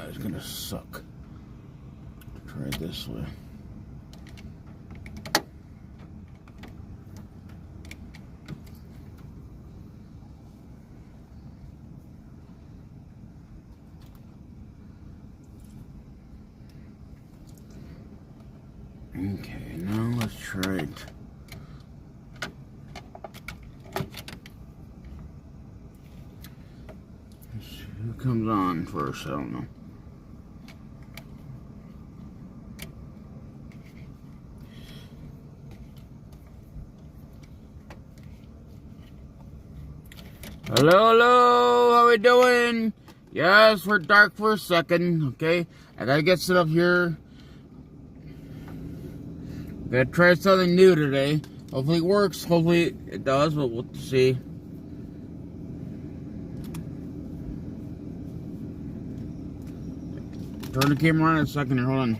It's gonna suck. Try it this way. Okay, now let's try it. Let's see who comes on first, I don't know. Hello, hello, how we doing? Yes, we're dark for a second, okay? I gotta get set up here. Gotta try something new today. Hopefully it works, hopefully it does, but we'll see. Turn the camera on in a second here, hold on.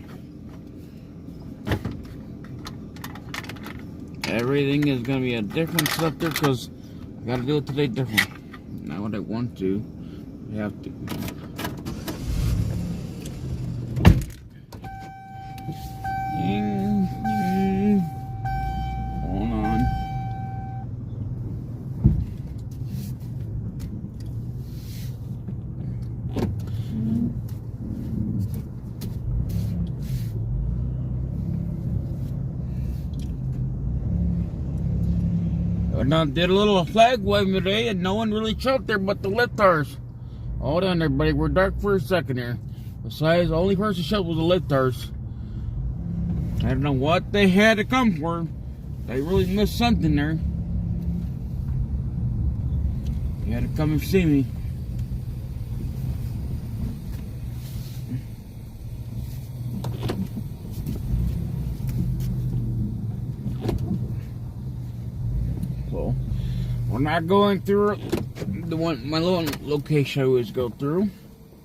Everything is gonna be a different setup there because I gotta do it today different. Not what I want to. I have to. Hold on. Now did a little flag waving today, and no one really showed there but the lifters. Hold on, everybody. We're dark for a second here. Besides, the only person showed was the lifters. I don't know what they had to come for. They really missed something there. They had to come and see me. So, we're not going through the one my little location I always go through.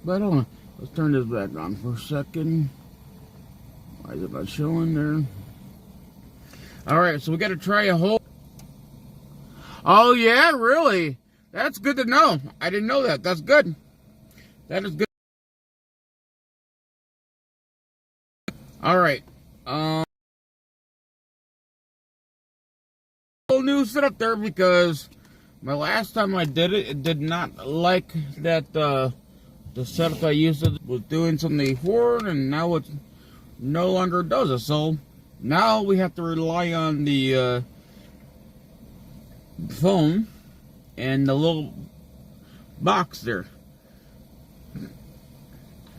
But hold on. Let's turn this back on for a second. Why is it not showing there? Alright, so we got to try a whole... Oh, yeah? Really? That's good to know. I didn't know that. That's good. That is good. Alright. Whole new setup there because my last time I did it, it did not like that the setup I used was doing something before, and now it's no longer does it. So now we have to rely on the phone and the little box there,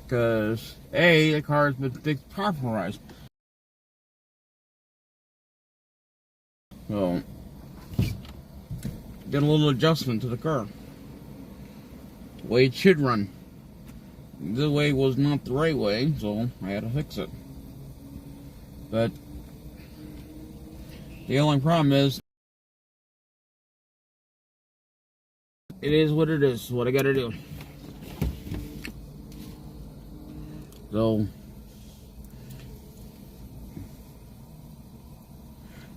because the car has been compromised. So did a little adjustment to the car, the way it should run. The way was not the right way, so I had to fix it. But the only problem is, it is what it is. What I gotta do. So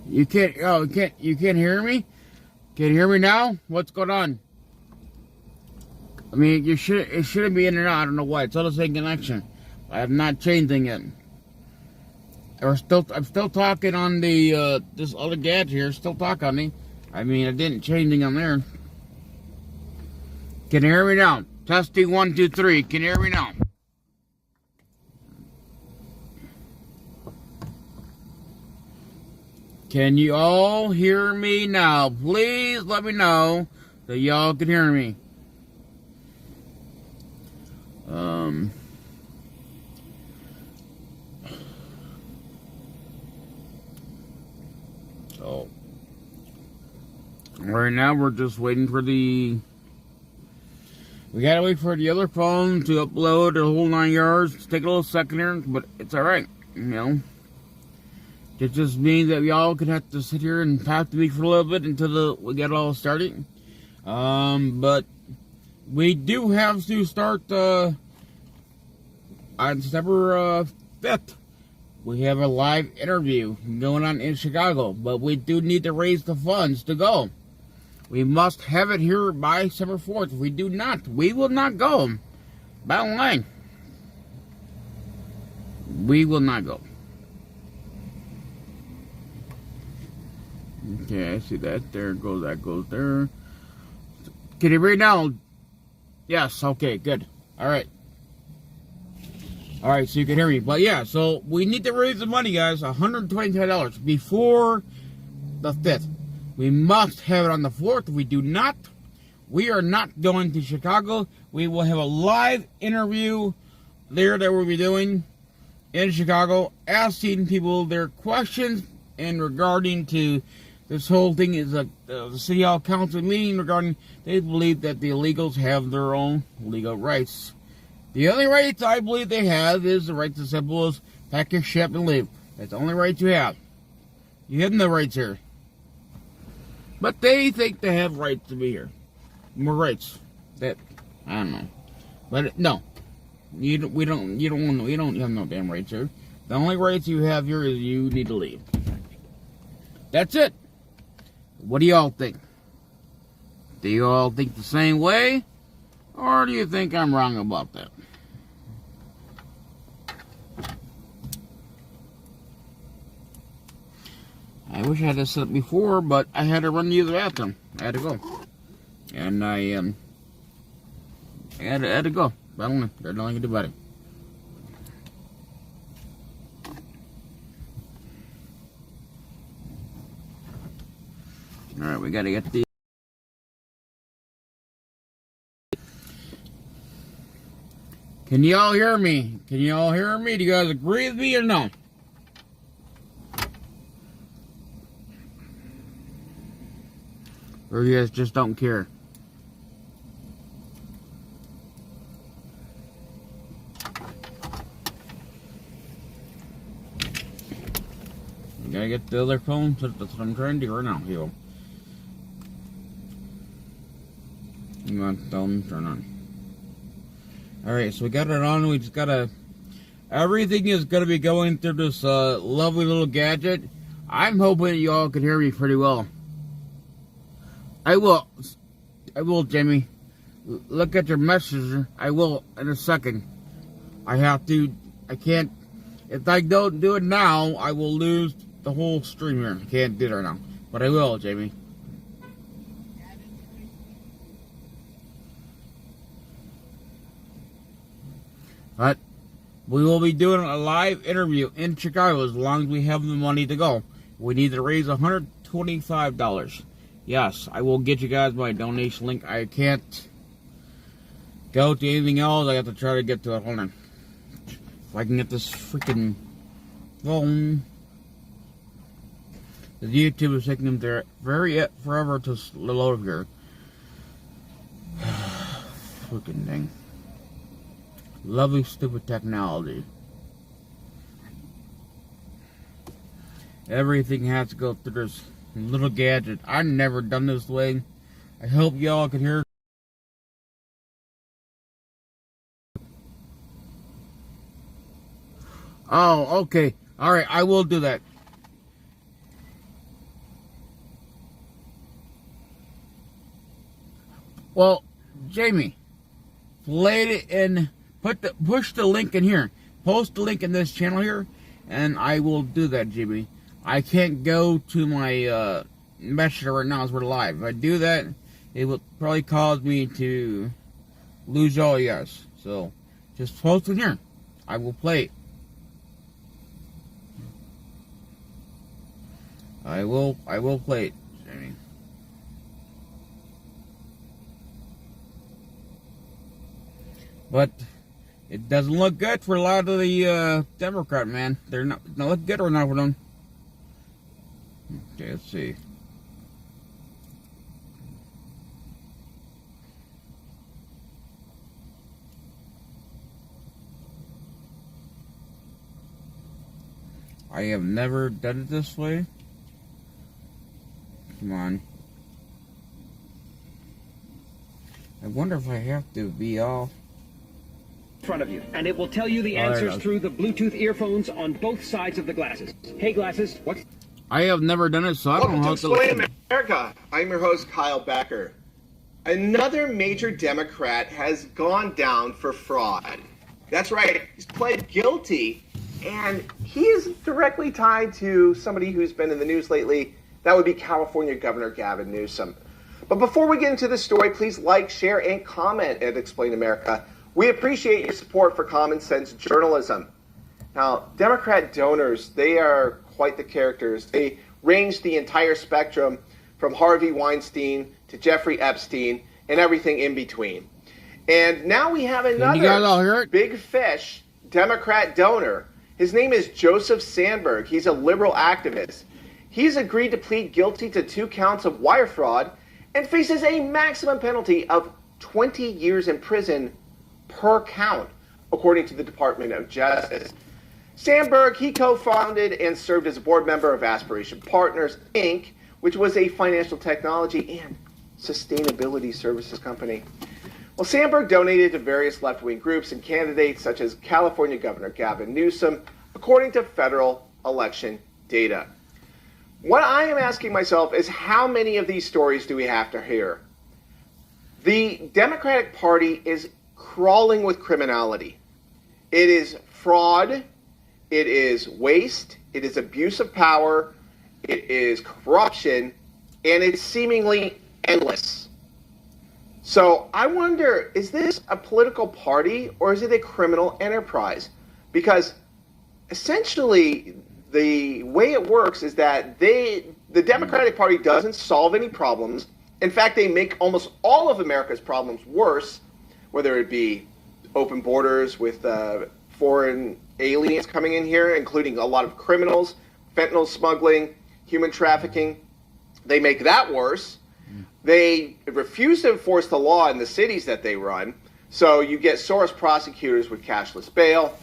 you can't. Oh, you can't hear me. Can you hear me now? What's going on? I mean, it shouldn't be in and out. I don't know why. It's all the same connection. I have not changed anything yet. I'm still talking on the this other gadget here. Still talking on me. I mean, I didn't change anything on there. Can you hear me now? Testing 1, 2, 3. Can you hear me now? Can you all hear me now? Please let me know that y'all can hear me. So right now we're just waiting for we gotta wait for the other phone to upload the whole 9 yards. It's taking a little second here, but it's alright, you know. It just means that y'all could have to sit here and talk to me for a little bit until we get all started. But we do have to start on September 5th. We have a live interview going on in Chicago, but we do need to raise the funds to go. We must have it here by December 4th. If we do not, we will not go. Bottom line, we will not go. Okay, I see that. There goes, that goes there. Can you read now? Yes, okay, good. Alright. Alright, so you can hear me. But yeah, so we need to raise the money, guys. $125 before the 5th. We must have it on the 4th. If we do not, we are not going to Chicago. We will have a live interview there that we'll be doing in Chicago, asking people their questions and regarding to this whole thing is the City Hall Council meeting regarding they believe that the illegals have their own legal rights. The only rights I believe they have is the right to simple as pack your shit and leave. That's the only right you have. You have no rights here. But they think they have rights to be here. More rights. That I don't know. But no. We don't have no damn rights here. The only rights you have here is you need to leave. That's it. What do y'all think? Do you all think the same way? Or do you think I'm wrong about that? I wish I had this set up before, but I had to run to the bathroom. I had to go. And I had to go. But I don't know. There's nothing I can do about it. Alright, we gotta get the... Can y'all hear me? Can y'all hear me? Do you guys agree with me or no? Or you guys just don't care? I gotta get the other phone, so that's what I'm trying to do right now. Here. Come on, phone, turn on. Alright, so we got it on. We just gotta... Everything is gonna be going through this lovely little gadget. I'm hoping you all can hear me pretty well. I will, Jamie. Look at your messenger. I will in a second. I can't. If I don't do it now, I will lose the whole stream here. I can't do it right now. But I will, Jamie. But we will be doing a live interview in Chicago as long as we have the money to go. We need to raise $125. Yes, I will get you guys my donation link. I can't go to anything else. I have to try to get to it. Hold on. If I can get this freaking phone. The YouTube is taking them there forever to load here. Freaking thing. Lovely, stupid technology. Everything has to go through this little gadget. I've never done this way. I hope y'all can hear. Oh, okay. Alright, I will do that. Well, Jamie, play it in, push the link in here. Post the link in this channel here, and I will do that, Jamie. I can't go to my messenger right now as we're live. If I do that, it will probably cause me to lose all you guys. So, just post it here. I will play it. I will play it, Jamie. But it doesn't look good for a lot of the Democrat, man. They're not look good right now for them. Okay, let's see. I have never done it this way. Come on. I wonder if I have to be all... In front of you, and it will tell you the answers through the Bluetooth earphones on both sides of the glasses. Hey, glasses, what's... I have never done it, so I don't know how to... Welcome to Explain America. I'm your host, Kyle Backer. Another major Democrat has gone down for fraud. That's right, he's pled guilty, and he is directly tied to somebody who's been in the news lately. That would be California Governor Gavin Newsom. But before we get into this story, please like, share, and comment at Explain America. We appreciate your support for common sense journalism. Now, Democrat donors, they are quite the characters. They range the entire spectrum from Harvey Weinstein to Jeffrey Epstein and everything in between. And now we have another big fish Democrat donor. His name is Joseph Sandberg. He's a liberal activist. He's agreed to plead guilty to 2 counts of wire fraud and faces a maximum penalty of 20 years in prison per count, according to the Department of Justice. Sandberg, he co-founded and served as a board member of Aspiration Partners, Inc., which was a financial technology and sustainability services company. Well, Sandberg donated to various left-wing groups and candidates such as California Governor Gavin Newsom, according to federal election data. What I am asking myself is, how many of these stories do we have to hear? The Democratic Party is crawling with criminality. It is fraud, it is waste, it is abuse of power, it is corruption, and it's seemingly endless. So I wonder, is this a political party or is it a criminal enterprise? Because essentially the way it works is that the Democratic Party doesn't solve any problems. In fact, they make almost all of America's problems worse, whether it be open borders with foreign aliens coming in here, including a lot of criminals, fentanyl smuggling, human trafficking. They make that worse. They refuse to enforce the law in the cities that they run. So you get Soros prosecutors with cashless bail.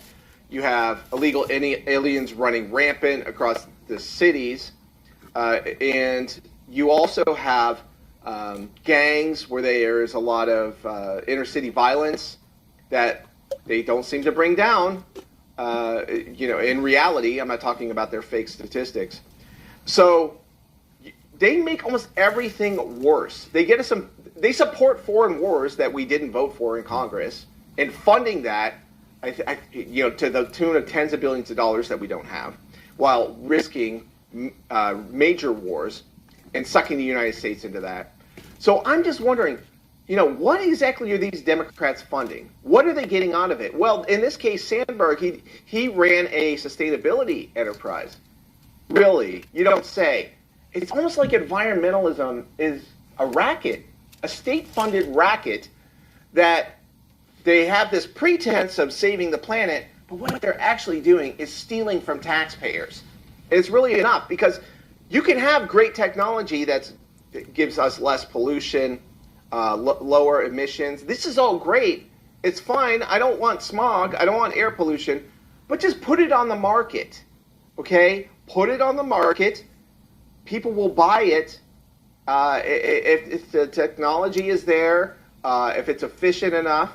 You have illegal aliens running rampant across the cities. And you also have gangs where there is a lot of inner city violence that they don't seem to bring down. In reality, I'm not talking about their fake statistics. So they make almost everything worse. They support foreign wars that we didn't vote for in Congress, and funding that, to the tune of tens of billions of dollars that we don't have, while risking major wars and sucking the United States into that. So I'm just wondering, what exactly are these Democrats funding? What are they getting out of it? Well, in this case, Sandberg, he ran a sustainability enterprise. Really? You don't say. It's almost like environmentalism is a racket, a state-funded racket that they have this pretense of saving the planet, but what they're actually doing is stealing from taxpayers. And it's really enough, because you can have great technology that gives us less pollution, lower emissions. This is all great. It's fine. I don't want smog. I don't want air pollution. But just put it on the market, okay? Put it on the market. People will buy it if the technology is there, if it's efficient enough,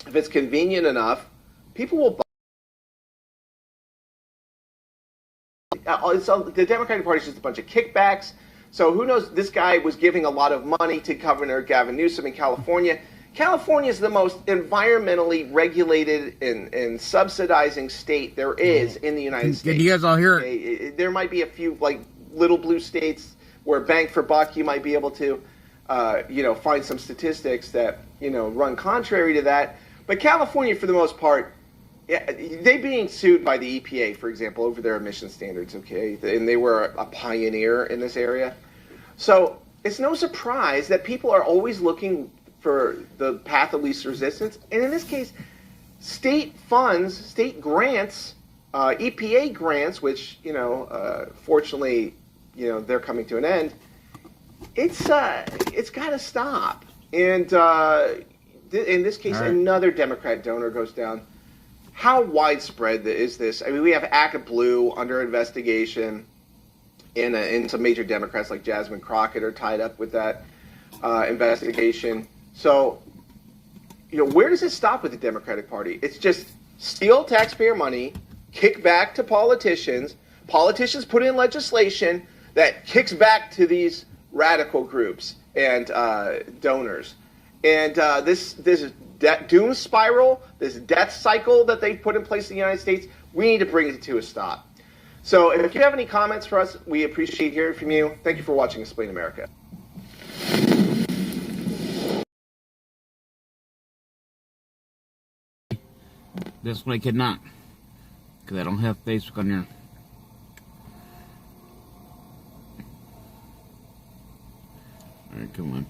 if it's convenient enough. People will buy it. So the Democratic Party is just a bunch of kickbacks. So who knows? This guy was giving a lot of money to Governor Gavin Newsom in California. California is the most environmentally regulated and subsidizing state there is in the United States. Did you guys all hear it? There might be a few little blue states where bang for buck you might be able to, find some statistics that run contrary to that. But California, for the most part, they being sued by the EPA, for example, over their emission standards, okay? And they were a pioneer in this area. So it's no surprise that people are always looking for the path of least resistance. And in this case, state funds, state grants, EPA grants, which, fortunately, they're coming to an end. It's got to stop. And in this case, another Democrat donor goes down. How widespread is this? I mean, we have ACT Blue under investigation, and some major Democrats like Jasmine Crockett are tied up with that investigation. So, where does it stop with the Democratic Party? It's just steal taxpayer money, kick back to politicians. Politicians put in legislation that kicks back to these radical groups and donors. And this doom spiral, this death cycle that they've put in place in the United States, we need to bring it to a stop. So if you have any comments for us, we appreciate hearing from you. Thank you for watching Explain America. This one I cannot, because I don't have Facebook on here. Alright, come on.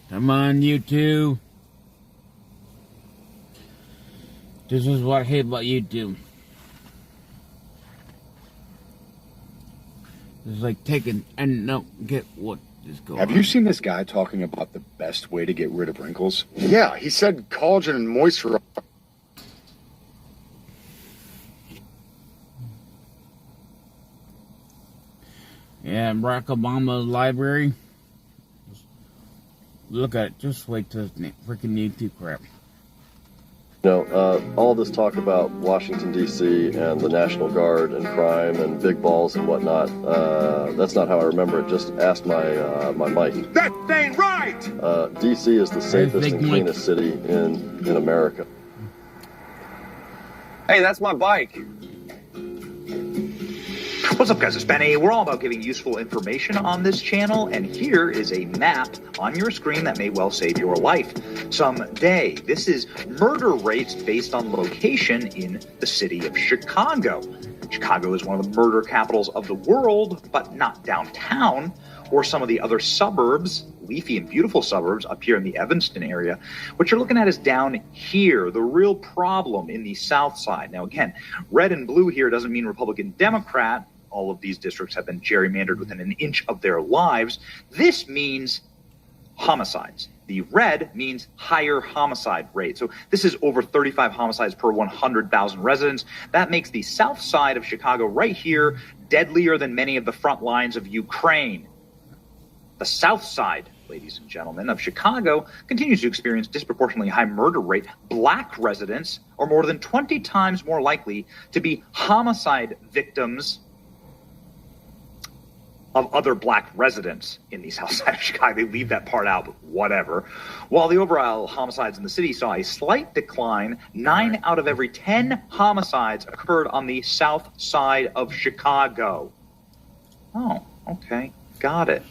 Come on, you two. This is what I hate about YouTube. It's like taking and don't get what is going on. Have you seen this guy talking about the best way to get rid of wrinkles? Yeah, he said collagen and moisture. Yeah, Barack Obama's library. Look at it. Just wait till this freaking YouTube crap. All this talk about Washington, D.C. and the National Guard and crime and big balls and whatnot, that's not how I remember it. Just ask my mic. That ain't right! D.C. is the safest and cleanest city in America. Hey, that's my bike. What's up, guys? It's Benny. We're all about giving useful information on this channel, and here is a map on your screen that may well save your life someday. This is murder rates based on location in the city of Chicago. Chicago is one of the murder capitals of the world, but not downtown or some of the other suburbs, leafy and beautiful suburbs up here in the Evanston area. What you're looking at is down here, the real problem in the south side. Now, again, red and blue here doesn't mean Republican Democrat. All of these districts have been gerrymandered within an inch of their lives. This means homicides. The red means higher homicide rate. So this is over 35 homicides per 100,000 residents. That makes the south side of Chicago right here deadlier than many of the front lines of Ukraine. The south side, ladies and gentlemen, of Chicago continues to experience disproportionately high murder rate. Black residents are more than 20 times more likely to be homicide victims of other black residents in the south side of Chicago. They leave that part out, but whatever. While the overall homicides in the city saw a slight decline, 9 out of every 10 homicides occurred on the south side of Chicago. Oh, okay. Got it.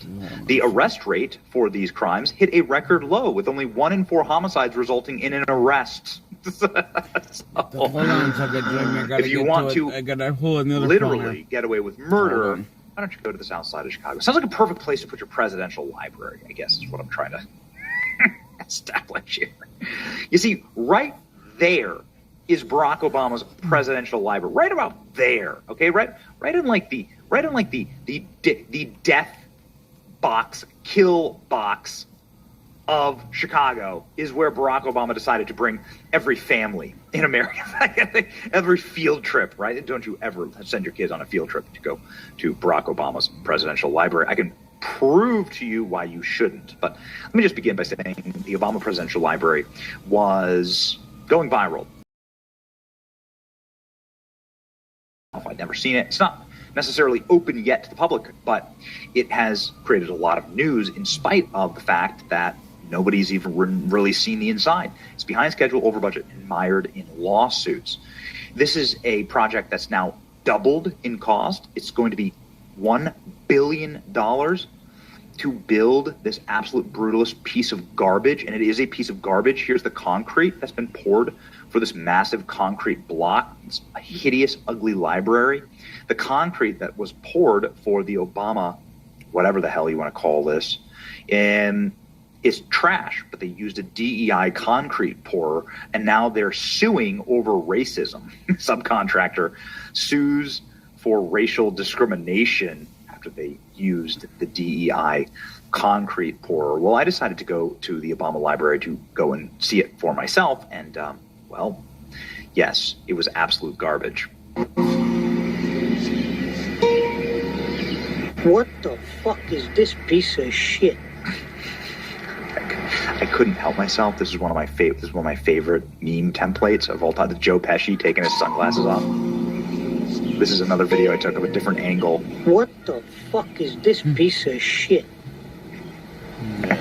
The arrest rate for these crimes hit a record low, with only 1 in 4 homicides resulting in an arrest. Hold on a second, Jim. If you want to literally get away with murder, why don't you go to the south side of Chicago? Sounds like a perfect place to put your presidential library, I guess, is what I'm trying to establish here. You see, right there is Barack Obama's presidential library. Right about there, okay? Right in the death box, kill box of Chicago is where Barack Obama decided to bring every family in America. Every field trip, right? Don't you ever send your kids on a field trip to go to Barack Obama's presidential library. I can prove to you why you shouldn't. But let me just begin by saying the Obama presidential library was going viral. I'd never seen it. It's not necessarily open yet to the public, but it has created a lot of news in spite of the fact that nobody's even really seen the inside. It's behind schedule, over budget, and mired in lawsuits. This is a project that's now doubled in cost. It's going to be $1 billion to build this absolute brutalist piece of garbage, and it is a piece of garbage. Here's the concrete that's been poured for this massive concrete block. It's a hideous, ugly library. The concrete that was poured for the Obama, whatever the hell you want to call this, is trash, but they used a DEI concrete pourer, and now they're suing over racism. Subcontractor sues for racial discrimination after they used the DEI concrete pourer. Well, I decided to go to the Obama Library to go and see it for myself, and, well, yes, it was absolute garbage. What the fuck is this piece of shit? I couldn't help myself. This is one of my favorite meme templates of all time. The Joe Pesci taking his sunglasses off. This is another video I took of a different angle. What the fuck is this piece of shit?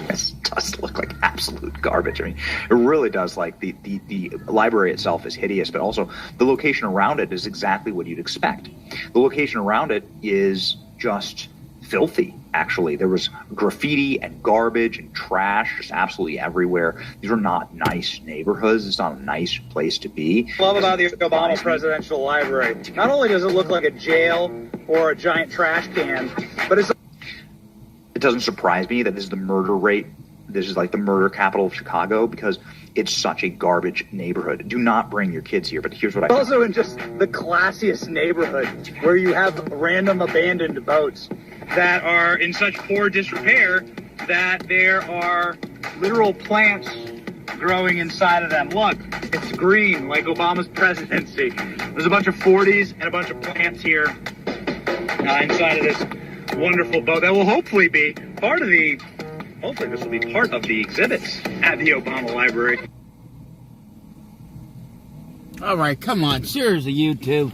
This does look like absolute garbage. I mean, it really does. Like the library itself is hideous, but also the location around it is exactly what you'd expect. The location around it is just filthy. Actually, there was graffiti and garbage and trash just absolutely everywhere. These are not nice neighborhoods. It's not a nice place to be. Love about the Obama Presidential Library. Not only does it look like a jail or a giant trash can, but it doesn't surprise me that this is the murder rate. This is like the murder capital of Chicago because it's such a garbage neighborhood. Do not bring your kids here. But here's what I found. Also in just the classiest neighborhood where you have random abandoned boats that are in such poor disrepair that there are literal plants growing inside of them. Look, it's green like Obama's presidency. There's a bunch of 40s and a bunch of plants here inside of this wonderful boat that will hopefully be part of the, hopefully this will be part of the exhibits at the Obama Library. Alright, come on, seriously, YouTube.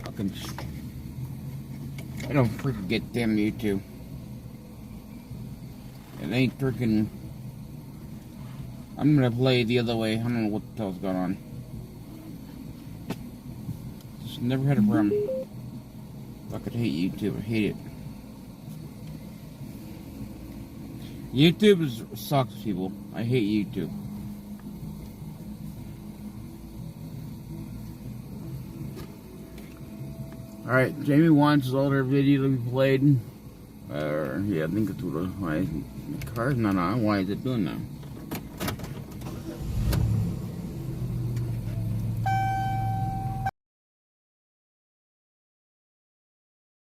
Fucking, I don't freaking get damn YouTube. It ain't freaking. I'm gonna play the other way. I don't know what the hell's going on. Just never had a problem. Fucking hate YouTube. I hate it. YouTube sucks, people. I hate YouTube. Alright, Jamie wants his older video to be played. Yeah, I think it's why the car's not on. Why is it doing that?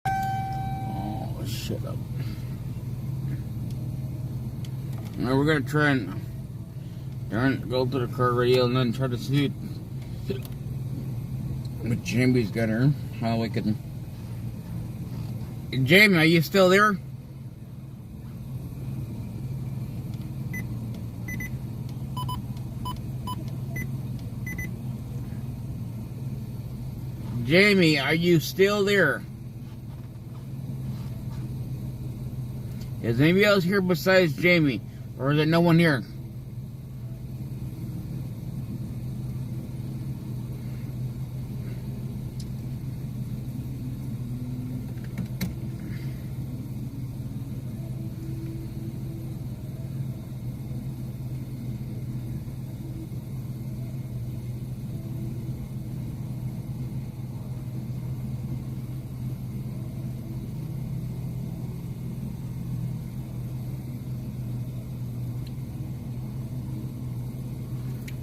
Oh, shut up. Now we're gonna try and go to the car radio and then try to see what Jamie's got her. How we can. Jamie, are you still there? Jamie, are you still there? Is anybody else here besides Jamie? Or is there no one here?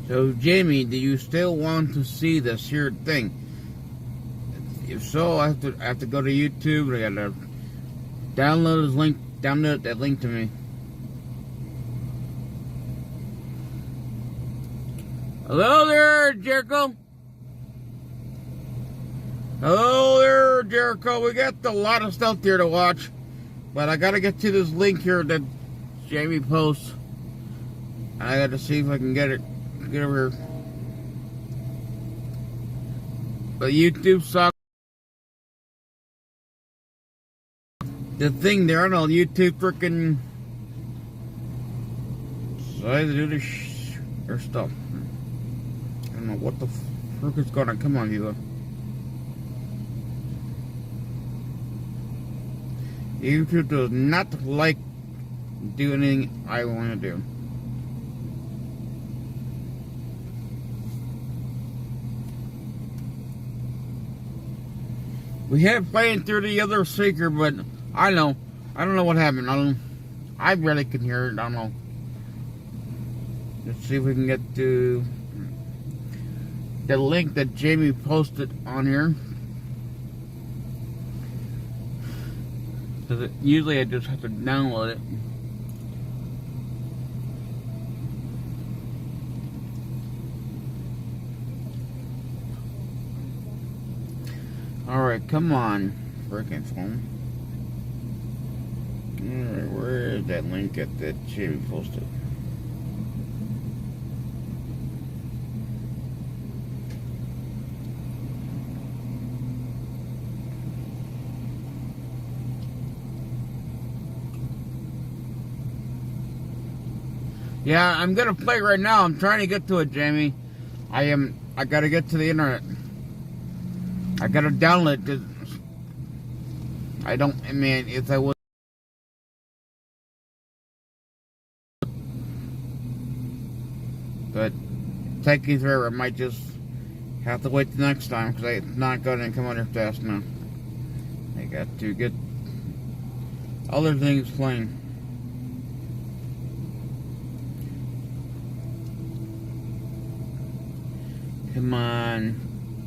So, Jamie, do you still want to see this here thing? If so, I have to go to YouTube. I gotta download that link to me. Hello there, Jericho. Hello there, Jericho. We got a lot of stuff here to watch, but I gotta get to this link here that Jamie posts. I gotta see if I can get it. Get over here. But YouTube sucks. The thing there, I don't know, YouTube freaking decided to do this or stuff. I don't know what the frick is going on. Come on, you. YouTube does not like doing anything I want to do. We had it playing through the other speaker, but I don't know what happened. I barely can hear it. I don't know. Let's see if we can get to the link that Jamie posted on here. Because usually I just have to download it. Alright, come on, freaking phone. Alright, where is that link at that Jamie posted? Yeah, I'm gonna play right now. I'm trying to get to it, Jamie. I gotta get to the internet. I gotta download it. If I would. But take you through, I might just have to wait the next time because it's not going to come under fast now. I got to get other things playing. Come on,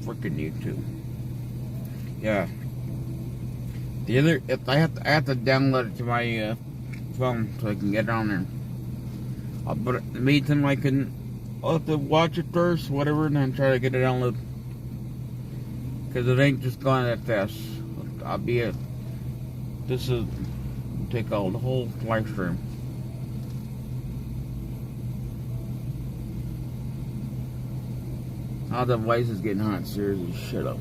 freaking YouTube. Yeah. I have to download it to my phone so I can get on there. But in the meantime, I'll have to watch it first, whatever, and then try to get it downloaded. Because it ain't just going that fast. This will take all the whole live stream. Our device is getting hot. Seriously, shut up.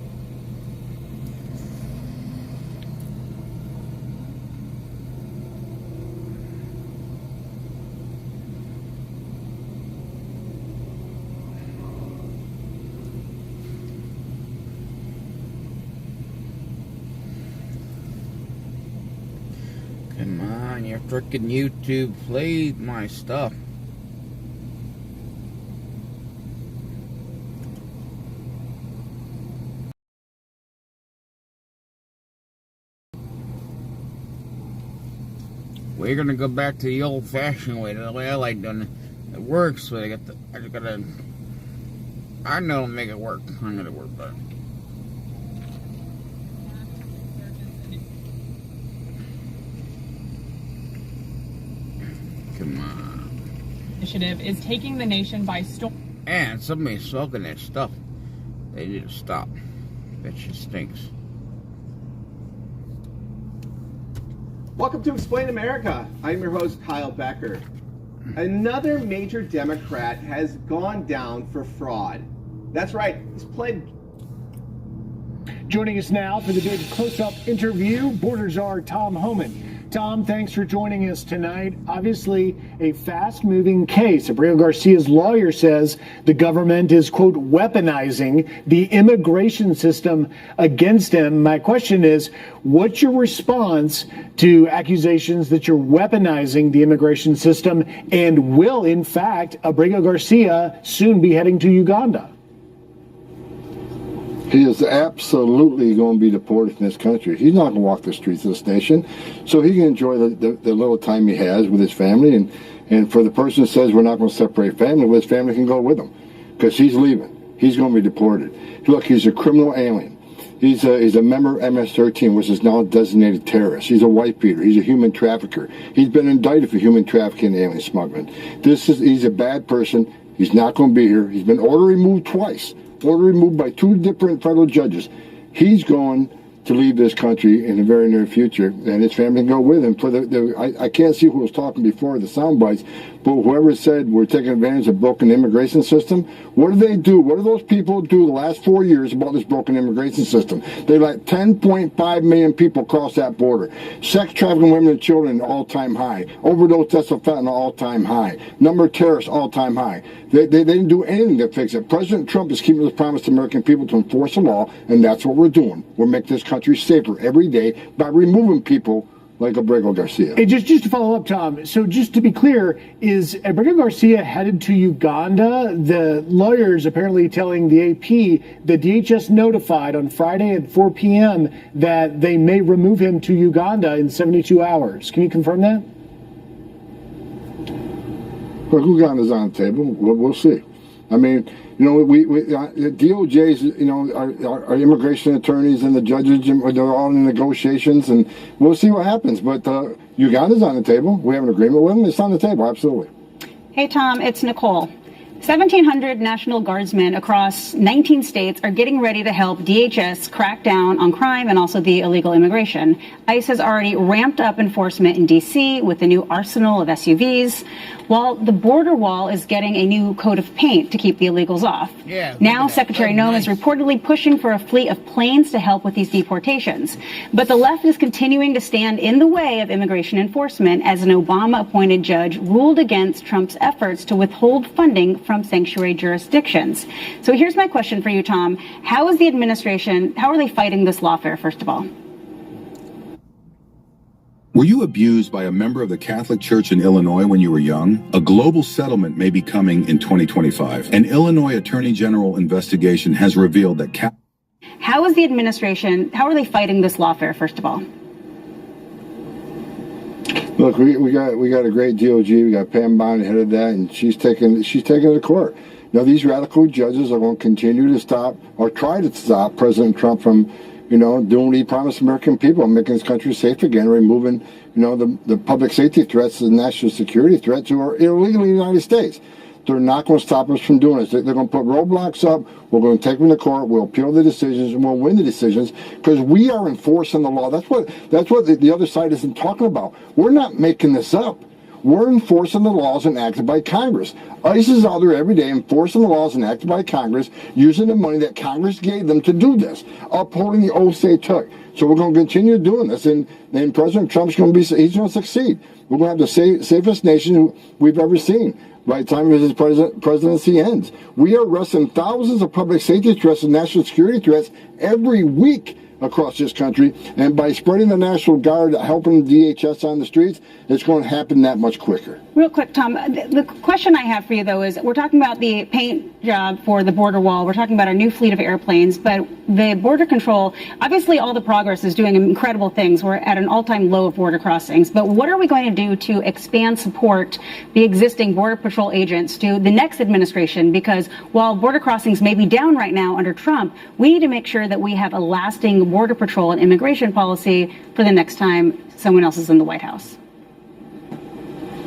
Come on, you frickin' YouTube, play my stuff. We're gonna go back to the old-fashioned way, the way I like doing it. It works, but I know it'll make it work. I'm gonna work on it. Come on. Initiative is taking the nation by storm. And somebody's smoking that stuff. They need to stop. That shit stinks. Welcome to Explain America. I'm your host, Kyle Becker. Another major Democrat has gone down for fraud. That's right, he's pled. Joining us now for the big close-up interview, border czar Tom Homan. Tom, thanks for joining us tonight. Obviously, a fast-moving case. Abreu Garcia's lawyer says the government is, quote, weaponizing the immigration system against him. My question is, what's your response to accusations that you're weaponizing the immigration system, and will, in fact, Abreu Garcia soon be heading to Uganda? He is absolutely going to be deported from this country. He's not going to walk the streets of this nation, so he can enjoy the little time he has with his family. And for the person who says we're not going to separate family, well, his family can go with him because he's leaving. He's going to be deported. Look, he's a criminal alien. He's a member of MS-13, which is now a designated terrorist. He's a white beater. He's a human trafficker. He's been indicted for human trafficking and alien smuggling. He's a bad person. He's not going to be here. He's been order removed twice. Order removed by 2 different federal judges. He's going to leave this country in the very near future, and his family can go with him. I can't see who was talking before the sound bites, but whoever said we're taking advantage of broken immigration system, what do they do? What do those people do the last 4 years about this broken immigration system? They let 10.5 million people cross that border. Sex trafficking women and children, all-time high. Overdose deaths of fentanyl, all-time high. Number of terrorists, all-time high. They didn't do anything to fix it. President Trump is keeping his promise to American people to enforce the law, and that's what we're doing. We're making this country safer every day by removing people like Abreu Garcia. Hey, just to follow up, Tom, so just to be clear, is Abreu Garcia headed to Uganda? The lawyers apparently telling the AP that DHS notified on Friday at 4 p.m. that they may remove him to Uganda in 72 hours. Can you confirm that? Well, Uganda's on the table. We'll see. I mean, you know, the DOJ's, you know, our immigration attorneys and the judges, they're all in negotiations, and we'll see what happens. But Uganda's on the table. We have an agreement with them. It's on the table, absolutely. Hey, Tom, it's Nicole. 1,700 National Guardsmen across 19 states are getting ready to help DHS crack down on crime and also the illegal immigration. ICE has already ramped up enforcement in D.C. with a new arsenal of SUVs, while the border wall is getting a new coat of paint to keep the illegals off. Now, Secretary Noem is reportedly pushing for a fleet of planes to help with these deportations. But the left is continuing to stand in the way of immigration enforcement as an Obama-appointed judge ruled against Trump's efforts to withhold funding from sanctuary jurisdictions. So here's my question for you, Tom. How are they fighting this lawfare, first of all? Were you abused by a member of the Catholic Church in Illinois when you were young? A global settlement may be coming in 2025. An Illinois Attorney General investigation has revealed that how are they fighting this lawfare, first of all? Look, we got a great DOG. We got Pam Bond head of that, and she's taking it to court. Now, these radical judges are going to continue to stop or try to stop President Trump from, doing what he promised American people, making this country safe again, removing, the public safety threats, the national security threats who are illegally in the United States. They're not going to stop us from doing this. They're going to put roadblocks up. We're going to take them to court. We'll appeal the decisions, and we'll win the decisions because we are enforcing the law. That's what the other side isn't talking about. We're not making this up. We're enforcing the laws enacted by Congress. ICE is out there every day enforcing the laws enacted by Congress, using the money that Congress gave them to do this, upholding the oaths they took. So we're going to continue doing this, and President Trump's going to succeed. We're going to have the safest nation we've ever seen by the time his presidency ends. We are arresting thousands of public safety threats and national security threats every week across this country, and by spreading the National Guard, helping DHS on the streets, it's going to happen that much quicker. Real quick, Tom, the question I have for you, though, is we're talking about the paint job for the border wall. We're talking about a new fleet of airplanes, but the border control, obviously all the progress is doing incredible things. We're at an all-time low of border crossings, but what are we going to do to expand support the existing Border Patrol agents to the next administration? Because while border crossings may be down right now under Trump, we need to make sure that we have a lasting Border Patrol and immigration policy for the next time someone else is in the White House.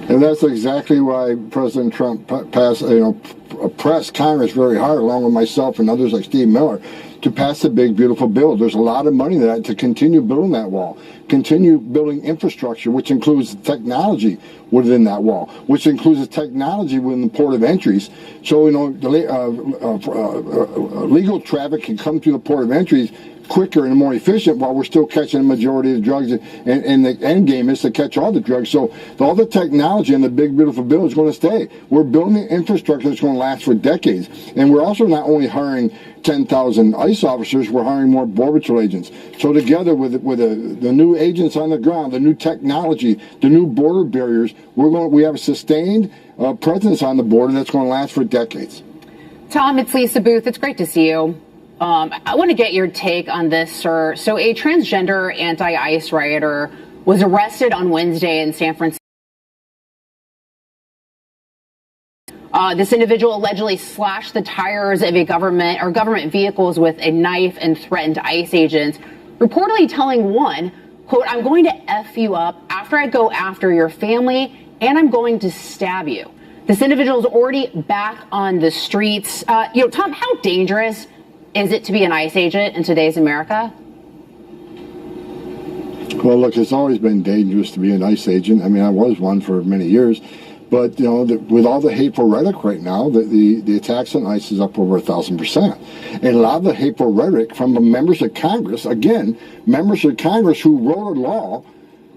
And that's exactly why President Trump pressed Congress very hard, along with myself and others like Steve Miller, to pass a big, beautiful bill. There's a lot of money there to continue building that wall, continue building infrastructure, which includes technology within that wall, which includes the technology within the port of entries. So, legal traffic can come through the port of entries quicker and more efficient while we're still catching the majority of the drugs, and the end game is to catch all the drugs. So all the technology and the big beautiful bill is going to stay. We're building infrastructure that's going to last for decades, and we're also not only hiring 10,000 ICE officers, we're hiring more Border Patrol agents. So together with the new agents on the ground, the new technology, the new border barriers, we have a sustained presence on the border that's going to last for decades. Tom, it's Lisa Booth. It's great to see you. I want to get your take on this, sir. So a transgender anti-ICE rioter was arrested on Wednesday in San Francisco. This individual allegedly slashed the tires of government vehicles with a knife and threatened ICE agents, reportedly telling one, quote, "I'm going to F you up after I go after your family, and I'm going to stab you." This individual is already back on the streets. Tom, how dangerous is it to be an ICE agent in today's America? Well, look, it's always been dangerous to be an ICE agent. I mean, I was one for many years. But, with all the hateful rhetoric right now, the attacks on ICE is up over 1,000%. And a lot of the hateful rhetoric from the members of Congress, again, members of Congress who wrote a law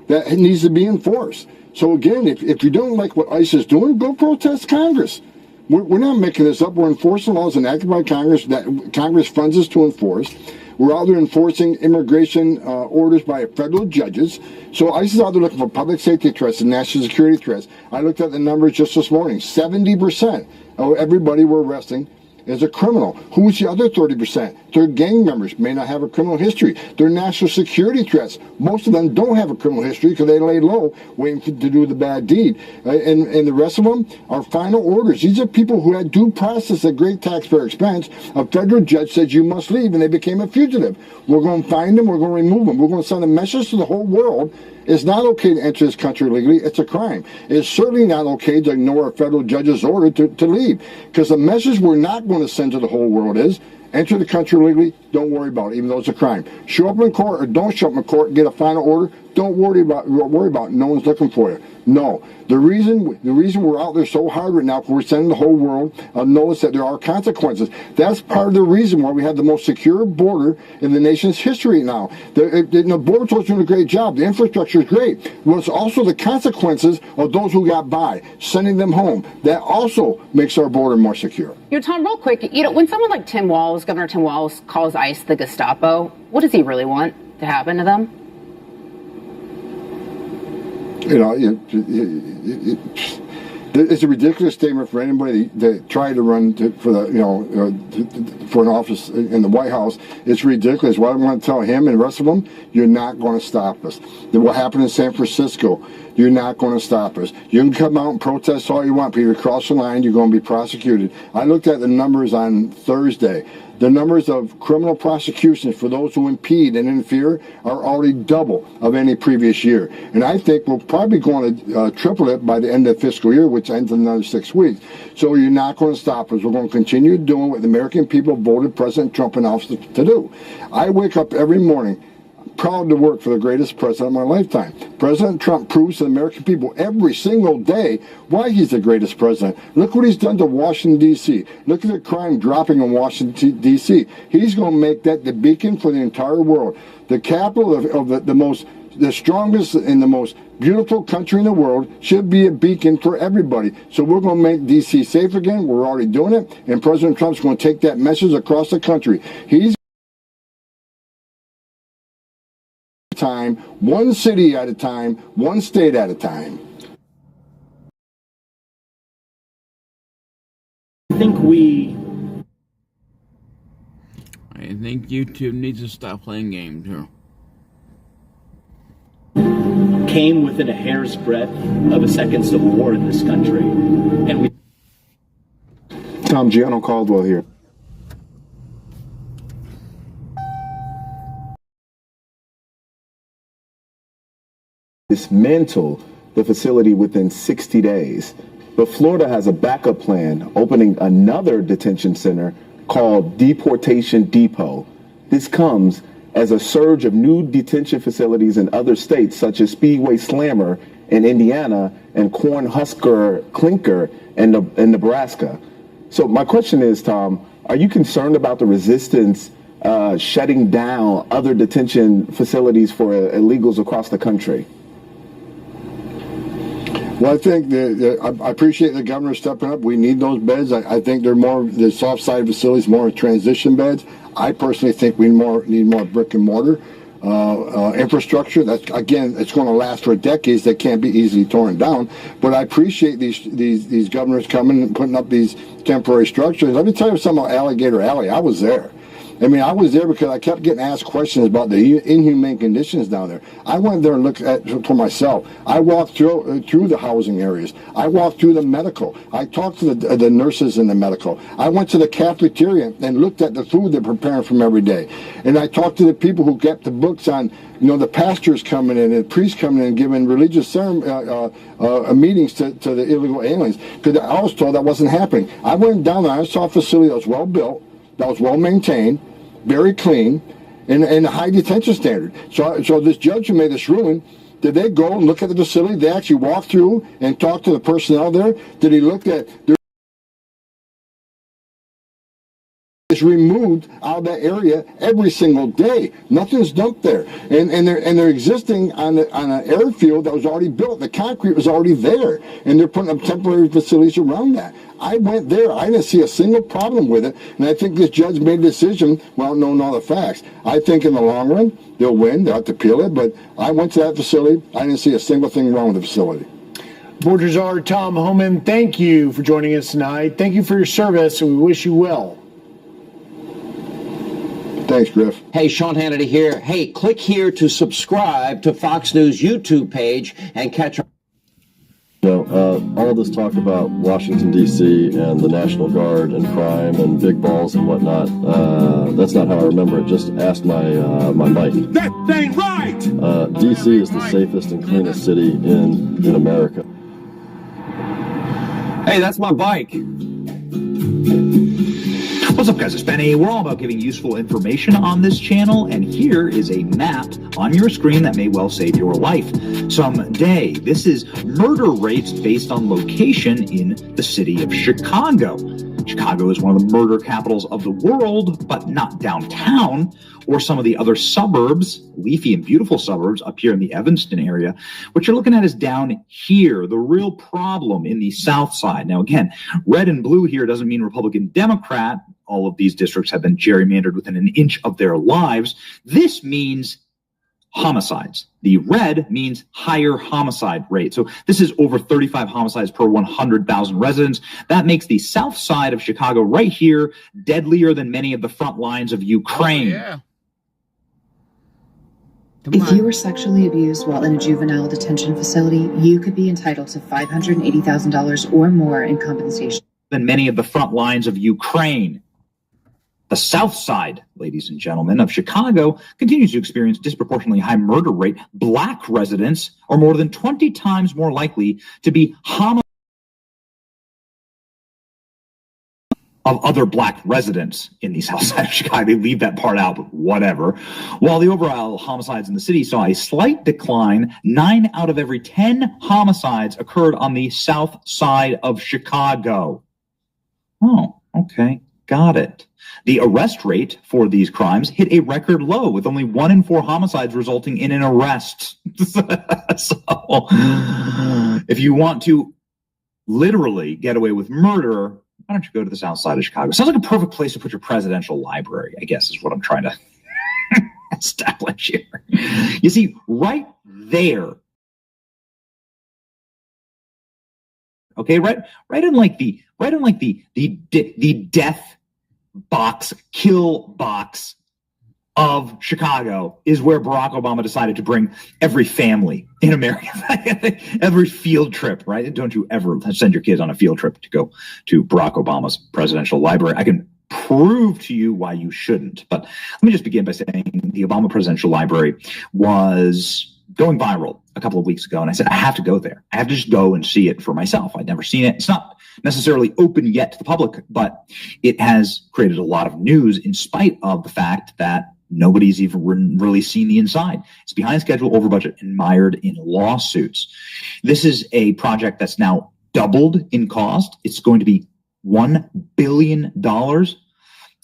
that it needs to be enforced. So, again, if you don't like what ICE is doing, go protest Congress. We're not making this up. We're enforcing laws enacted by Congress that Congress funds us to enforce. We're out there enforcing immigration orders by federal judges. So ICE is out there looking for public safety threats and national security threats. I looked at the numbers just this morning. 70% of everybody we're arresting is a criminal. Who's the other 30%? They're gang members, may not have a criminal history. They're national security threats. Most of them don't have a criminal history because they lay low waiting to do the bad deed. And the rest of them are final orders. These are people who had due process at great taxpayer expense. A federal judge said you must leave, and they became a fugitive. We're going to find them. We're going to remove them. We're going to send a message to the whole world. It's not okay to enter this country illegally. It's a crime. It's certainly not okay to ignore a federal judge's order to leave. Because the message we're not going to send to the whole world is, enter the country illegally, don't worry about it, even though it's a crime. Show up in court or don't show up in court and get a final order, don't worry about it. No one's looking for you. No. The reason we're out there so hard right now, we're sending the whole world a notice that there are consequences. That's part of the reason why we have the most secure border in the nation's history now. The Border Patrol's doing a great job. The infrastructure is great. But it's also the consequences of those who got by, sending them home. That also makes our border more secure. Tom, real quick, when someone like Governor Tim Walz, calls ICE the Gestapo, what does he really want to happen to them? It's a ridiculous statement for anybody that tried to run for an office in the White House. It's ridiculous. What I want to tell him and the rest of them, you're not going to stop us. What happened in San Francisco, you're not going to stop us. You can come out and protest all you want, but if you cross the line, you're going to be prosecuted. I looked at the numbers on Thursday. The numbers of criminal prosecutions for those who impede and interfere are already double of any previous year. And I think we're probably going to triple it by the end of the fiscal year, which ends in another 6 weeks. So you're not going to stop us. We're going to continue doing what the American people voted President Trump in office to do. I wake up every morning proud to work for the greatest president of my lifetime. President Trump proves to the American people every single day why he's the greatest president. Look what he's done to Washington, D.C. Look at the crime dropping in Washington, D.C. He's going to make that the beacon for the entire world. The capital of the strongest and the most beautiful country in the world should be a beacon for everybody. So we're going to make D.C. safe again. We're already doing it. And President Trump's going to take that message across the country. He's time, one city at a time, one state at a time. I think YouTube needs to stop playing games here. Came within a hair's breadth of a second civil war in this country. And Tom Giano Caldwell here. Dismantle the facility within 60 days. But Florida has a backup plan, opening another detention center called Deportation Depot. This comes as a surge of new detention facilities in other states, such as Speedway Slammer in Indiana and Cornhusker Clinker in Nebraska. So my question is, Tom, are you concerned about the resistance shutting down other detention facilities for illegals across the country? Well, I think I appreciate the governor stepping up. We need those beds. I think they're more the soft side facilities, more transition beds. I personally think we need more brick and mortar infrastructure. That's, again, it's going to last for decades. That can't be easily torn down. But I appreciate these governors coming and putting up these temporary structures. Let me tell you something about Alligator Alley. I was there. I mean, I was there because I kept getting asked questions about the inhumane conditions down there. I went there and looked at for myself. I walked through the housing areas. I walked through the medical. I talked to the nurses in the medical. I went to the cafeteria and looked at the food they're preparing from every day. And I talked to the people who get the books on, the pastors coming in and priests coming in and giving religious meetings to the illegal aliens. Because I was told that wasn't happening. I went down there. I saw a facility that was well built, that was well maintained, very clean, and a high detention standard. So this judge who made this ruling, did they go and look at the facility? They actually walk through and talk to the personnel there? Did he look at is removed out of that area every single day? Nothing's dumped there, and they're existing on an airfield that was already built. The concrete was already there, and they're putting up temporary facilities around that. I went there. I didn't see a single problem with it, and I think this judge made a decision without knowing all the facts. I think in the long run they'll win. They'll have to appeal it, but I went to that facility. I didn't see a single thing wrong with the facility. Border Czar Tom Homan, thank you for joining us tonight. Thank you for your service, and we wish you well. Thanks, Griff. Hey, Sean Hannity here. Hey, click here to subscribe to Fox News YouTube page and catch our... All this talk about Washington, D.C. and the National Guard and crime and big balls and whatnot, that's not how I remember it. Just ask my Mike. That ain't right! D.C. is the safest and cleanest city in America. Hey, that's my bike. What's up, guys? It's Benny. We're all about giving useful information on this channel, and here is a map on your screen that may well save your life someday. This is murder rates based on location in the city of Chicago. Chicago is one of the murder capitals of the world, but not downtown or some of the other suburbs, leafy and beautiful suburbs up here in the Evanston area. What you're looking at is down here, the real problem in the South Side. Now, again, red and blue here doesn't mean Republican Democrat. All of these districts have been gerrymandered within an inch of their lives. This means homicides. The red means higher homicide rate. So this is over 35 homicides per 100,000 residents. That makes the south side of Chicago right here deadlier than many of the front lines of Ukraine. Oh, yeah. If you were sexually abused while in a juvenile detention facility, you could be entitled to $580,000 or more in compensation. Than many of the front lines of Ukraine. The south side, ladies and gentlemen, of Chicago continues to experience disproportionately high murder rate. Black residents are more than 20 times more likely to be of other black residents in the south side of Chicago. They leave that part out, but whatever. While the overall homicides in the city saw a slight decline, 9 out of every 10 homicides occurred on the south side of Chicago. Oh, okay. Got it. The arrest rate for these crimes hit a record low, with only 1 in 4 homicides resulting in an arrest. So, if you want to literally get away with murder, why don't you go to the south side of Chicago? Sounds like a perfect place to put your presidential library, I guess, is what I'm trying to establish here. You see, right there, okay, right in the death box, kill box of Chicago is where Barack Obama decided to bring every family in America, every field trip, right? Don't you ever send your kids on a field trip to go to Barack Obama's presidential library. I can prove to you why you shouldn't, but let me just begin by saying the Obama presidential library was going viral a couple of weeks ago, and I said, I have to go there. I have to just go and see it for myself. I'd never seen it. It's not necessarily open yet to the public, but it has created a lot of news in spite of the fact that nobody's even really seen the inside. It's behind schedule, over budget, and mired in lawsuits. This is a project that's now doubled in cost. It's going to be $1 billion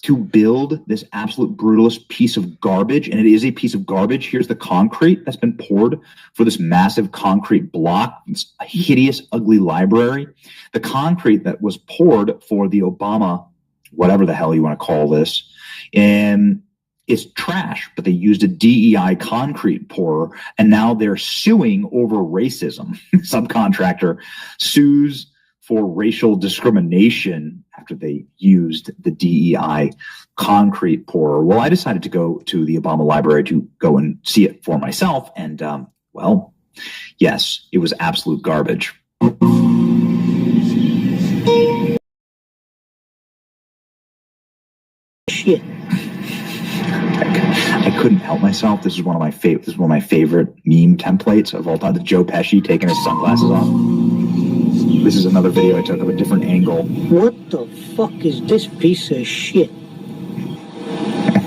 to build this absolute brutalist piece of garbage, and it is a piece of garbage. Here's the concrete that's been poured for this massive concrete block. It's a hideous, ugly library. The concrete that was poured for the Obama, whatever the hell you want to call this, and it's trash, but they used a DEI concrete pourer, and now they're suing over racism. Subcontractor sues for racial discrimination after they used the DEI concrete pourer. Well, I decided to go to the Obama Library to go and see it for myself. And, well, yes, it was absolute garbage. Shit. I couldn't help myself. This is one of my favorite meme templates of all time. The Joe Pesci taking his sunglasses off. This is another video I took of a different angle. What the fuck is this piece of shit?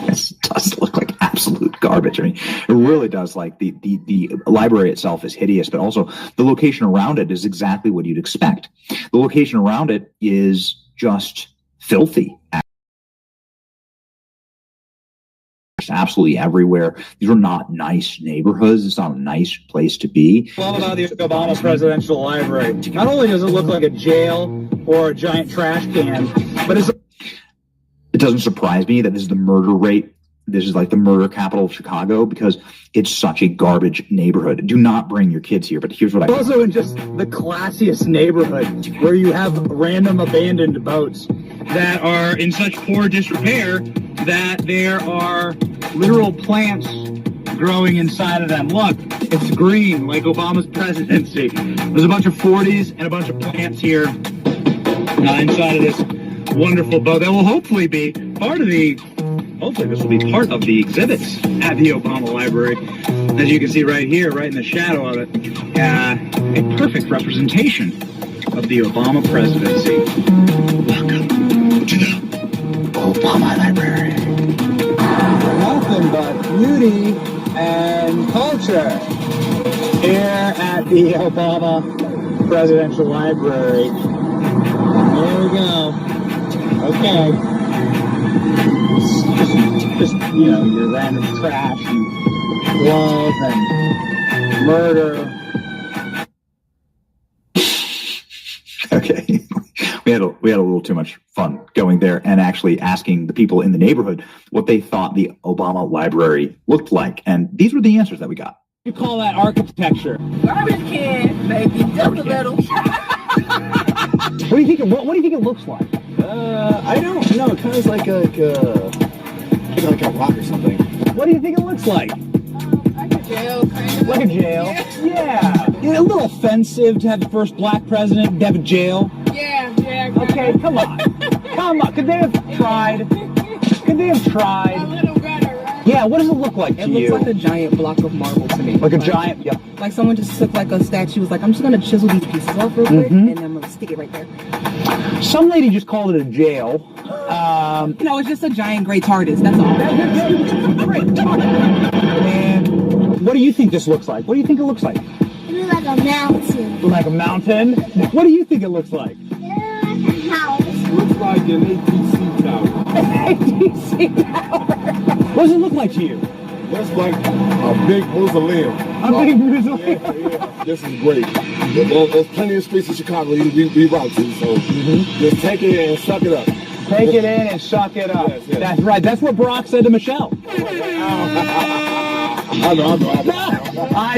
This does look like absolute garbage. I mean, it really does. Like the library itself is hideous, but also the location around it is exactly what you'd expect. The location around it is just filthy. Absolutely everywhere. These are not nice neighborhoods. It's not a nice place to be. Love about the Obama presidential library. Not only does it look like a jail or a giant trash can, but it doesn't surprise me that this is the murder rate. This is like the murder capital of Chicago because it's such a garbage neighborhood. Do not bring your kids here. But here's what I also in just the classiest neighborhood where you have random abandoned boats that are in such poor disrepair that there are literal plants growing inside of them. Look, it's green, like Obama's presidency. There's a bunch of 40s and a bunch of plants here inside of this wonderful boat that will hopefully be part of the, hopefully this will be part of the exhibits at the Obama Library. As you can see right here, right in the shadow of it, a perfect representation of the Obama presidency. Welcome to the Obama Library. Nothing but beauty and culture here at the Obama Presidential Library. There we go. Okay. Just, you know, your random trash and love and murder. Okay. We had a little too much fun going there and actually asking the people in the neighborhood what they thought the Obama Library looked like. And these were the answers that we got. You call that architecture? Garbage can, maybe just a little. What do you think? What do you think it looks like? I don't know. It kind of like a rock or something. What do you think it looks like? Like a jail, kind of. Like a jail? Yeah. A little offensive to have the first black president have a jail. Yeah. Okay, come on. Come on. Could they have tried? A little better, right? Yeah, what does it look like to you? It looks like a giant block of marble to me. Like a giant, yeah. Like someone just took like a statue, was like, I'm just going to chisel these pieces off real quick, and I'm going to stick it right there. Some lady just called it a jail. No, it's just a giant great TARDIS, that's all. Great TARDIS. And what do you think this looks like? What do you think it looks like? It looks like a mountain. Like a mountain? What do you think it looks like? Like a house. Looks like an ATC tower. ATC tower. What does it look like to you? Looks like a big mausoleum. A big mausoleum? Yeah. This is great. There's plenty of space in Chicago we route to, so just take it in and suck it up. Take it in and suck it up. Yes. That's right. That's what Barack said to Michelle. I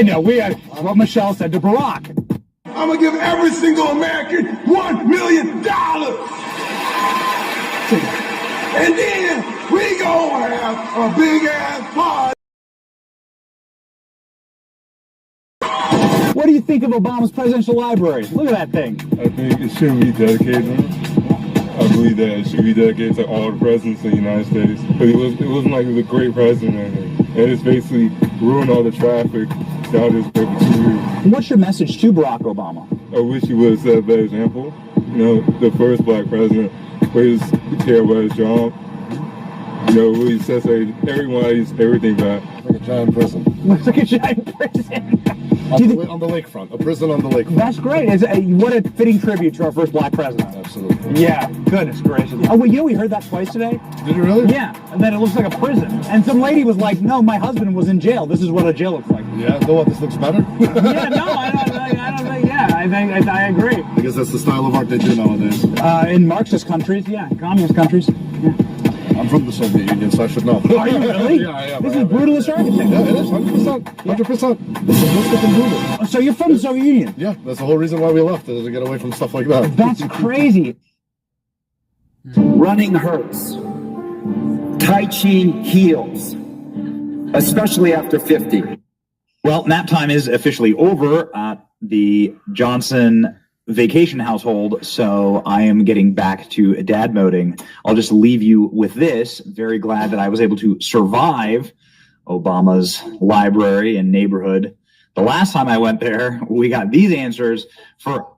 know. That's what Michelle said to Barack. I'm going to give every single American $1 million. And then we gonna have a big ass party. What do you think of Obama's presidential library? Look at that thing. I think it should be dedicated. I believe that it should be dedicated to all the presidents of the United States. But it wasn't like he was a great president, and it's basically ruined all the traffic down this way for 2 years. What's your message to Barack Obama? I wish he would have set that example. You know, the first black president, where he care about his job. You know, where he says everyone needs everything back. Like a giant prison. Looks like a giant prison. On the lakefront. A prison on the lakefront. That's great. What a fitting tribute to our first black president. Absolutely. Yeah, goodness gracious. Oh, well, you know we heard that twice today? Did you really? Yeah, and then it looks like a prison. And some lady was like, no, my husband was in jail. This is what a jail looks like. Yeah, know what, this looks better? Yeah, no, I don't think, yeah, I agree. I guess that's the style of art they do nowadays. In Marxist countries, yeah, communist countries, yeah. I'm from the Soviet Union, so I should know. Are you really? Yeah, I am. This is brutalist architecture. Yeah, it is, 100%. 100%. This is most brutal. So you're from the Soviet Union? Yeah, that's the whole reason why we left, is to get away from stuff like that. That's crazy. Running hurts. Tai Chi heals. Especially after 50. Well, nap time is officially over at the Johnson vacation household, so I am getting back to dad moding. I'll just leave you with this. Very glad that I was able to survive Obama's library and neighborhood. The last time I went there, we got these answers for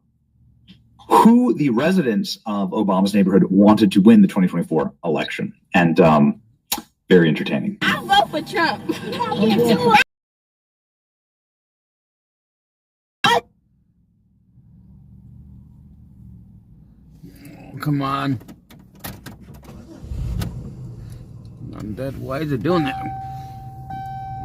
who the residents of Obama's neighborhood wanted to win the 2024 election. And very entertaining. I vote for Trump. Come on. Not dead. Why is it doing that?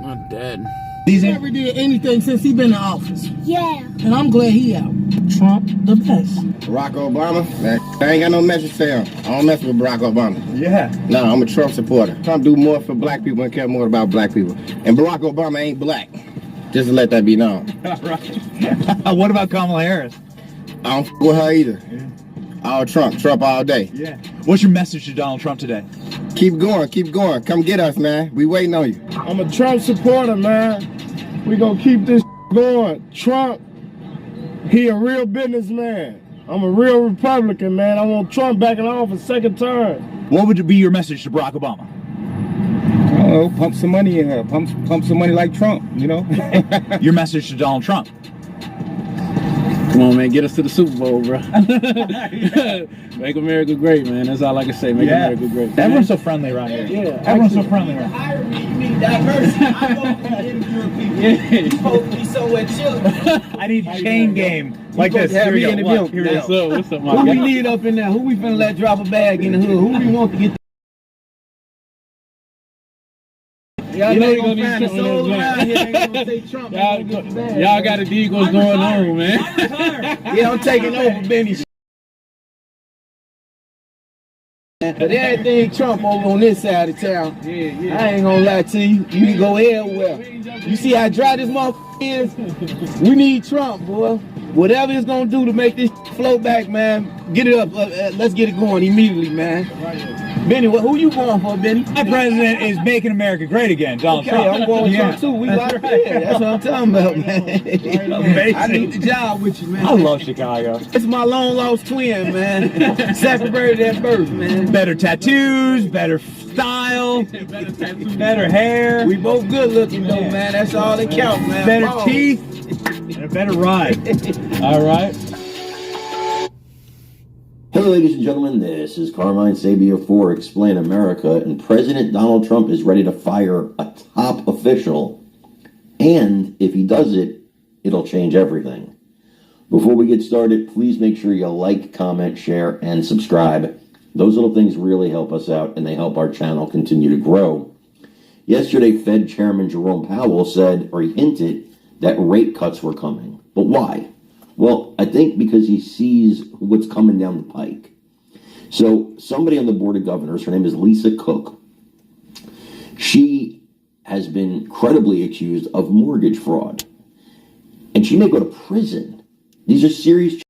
Not dead. He's never did anything since he been in office. Yeah. And I'm glad he out. Trump, the best. Barack Obama? Man, I ain't got no message for him. I don't mess with Barack Obama. Yeah. No, I'm a Trump supporter. Trump do more for black people and care more about black people. And Barack Obama ain't black. Just to let that be known. All right. What about Kamala Harris? I don't f with her either. All Trump all day. Yeah. What's your message to Donald Trump today? Keep going. Come get us, man. We waiting on you. I'm a Trump supporter, man. We gonna keep this going. Trump, he a real businessman. I'm a real Republican, man. I want Trump back in office second term. What would be your message to Barack Obama? Oh, pump some money in here. Pump some money like Trump, you know? Your message to Donald Trump? Come on, man, get us to the Super Bowl, bro. Make America great, man. That's all I can say. Make America great. Everyone's so friendly around here. Yeah, everyone's so friendly around here. Hire me, you need diversity. I don't want to interview people. You're supposed to be somewhere chill. I need chain game. Like this. Here we Here go. we go. What's up, my Who guy? we need up in there? Who we finna let drop a bag in the hood? Who we want to get? Y'all You know ain't we gonna gonna find need a soul Trump on around this here. Ain't gonna take Trump. Y'all got to dig what's going on, man. Yeah, I'm taking over Benny. But everything Trump over on this side of town. I ain't gonna lie to you. You can go everywhere. You see how dry this motherfucker is? We need Trump, boy. Whatever it's gonna do to make this flow back, man. Get it up. Let's get it going immediately, man. Benny, who you going for, Benny? My president is making America great again, Donald Trump. I'm going with Trump too. We locked in. That's what I'm talking about, man. Amazing. I need the job with you, man. I love Chicago. It's my long lost twin, man. Separated at birth, man. Better tattoos, better style, better hair. We both good looking though, man. That's all that count, man. Better Balls. teeth and a better ride. All right. Hello, ladies and gentlemen. This is Carmine Sabia for Explain America, and President Donald Trump is ready to fire a top official, and if he does it, it'll change everything. Before we get started, please make sure you like, comment, share, and subscribe. Those little things really help us out, and they help our channel continue to grow. Yesterday, Fed Chairman Jerome Powell said, or he hinted, that rate cuts were coming. But why? Well, I think because he sees what's coming down the pike. So somebody on the Board of Governors, her name is Lisa Cook, she has been credibly accused of mortgage fraud. And she may go to prison. These are serious charges.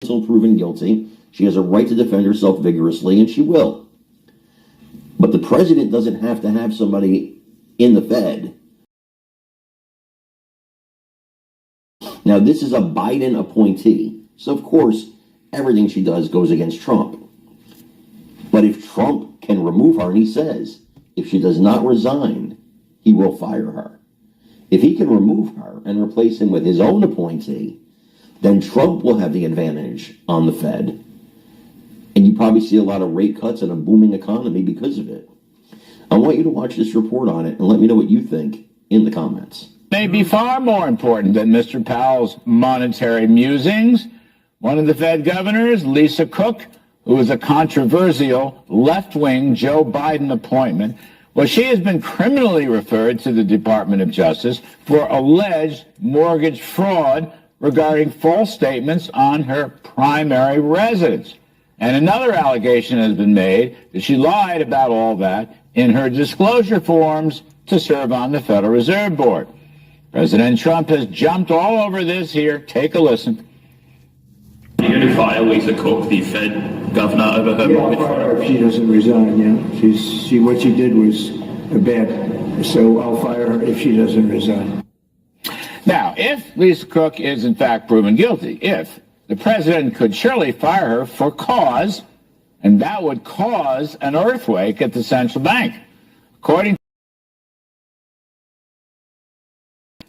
Until proven guilty, she has a right to defend herself vigorously, and she will. But the president doesn't have to have somebody in the Fed. Now, this is a Biden appointee, so of course, everything she does goes against Trump. But if Trump can remove her, and he says, if she does not resign, he will fire her. If he can remove her and replace him with his own appointee, then Trump will have the advantage on the Fed. And you probably see a lot of rate cuts and a booming economy because of it. I want you to watch this report on it and let me know what you think in the comments. May be far more important than Mr. Powell's monetary musings. One of the Fed governors, Lisa Cook, who is a controversial left-wing Joe Biden appointment, well, she has been criminally referred to the Department of Justice for alleged mortgage fraud regarding false statements on her primary residence. And another allegation has been made that she lied about all that in her disclosure forms to serve on the Federal Reserve Board. President Trump has jumped all over this here. Take a listen. You're going to fire Lisa Cook, the Fed governor, over her mortgage fraud? If she doesn't resign, yeah. What she did was bad. So I'll fire her if she doesn't resign. Now, if Lisa Cook is in fact proven guilty, the president could surely fire her for cause, and that would cause an earthquake at the central bank. According to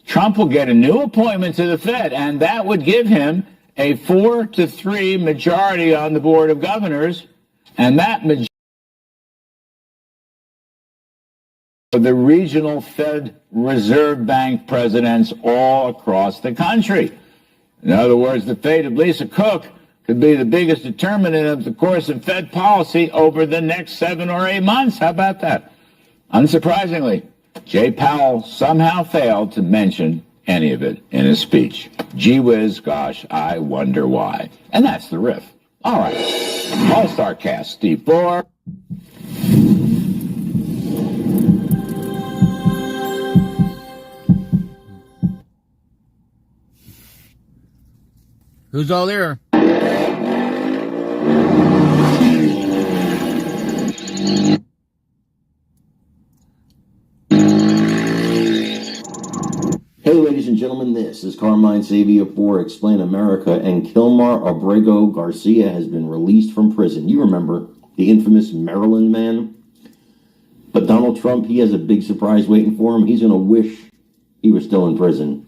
Trump will get a new appointment to the Fed, and that would give him a 4-3 majority on the Board of Governors, and that majority of the regional Fed Reserve Bank presidents all across the country. In other words, the fate of Lisa Cook could be the biggest determinant of the course of Fed policy over the next 7 or 8 months. How about that? Unsurprisingly, Jay Powell somehow failed to mention any of it in his speech. Gee whiz, gosh, I wonder why. And that's the riff. All right. All-Star cast, Steve Bohr. Who's all there? Hey, ladies and gentlemen, this is Carmine Sabia for Explain America, and Kilmar Abrego Garcia has been released from prison. You remember the infamous Maryland man? But Donald Trump, he has a big surprise waiting for him. He's going to wish he was still in prison.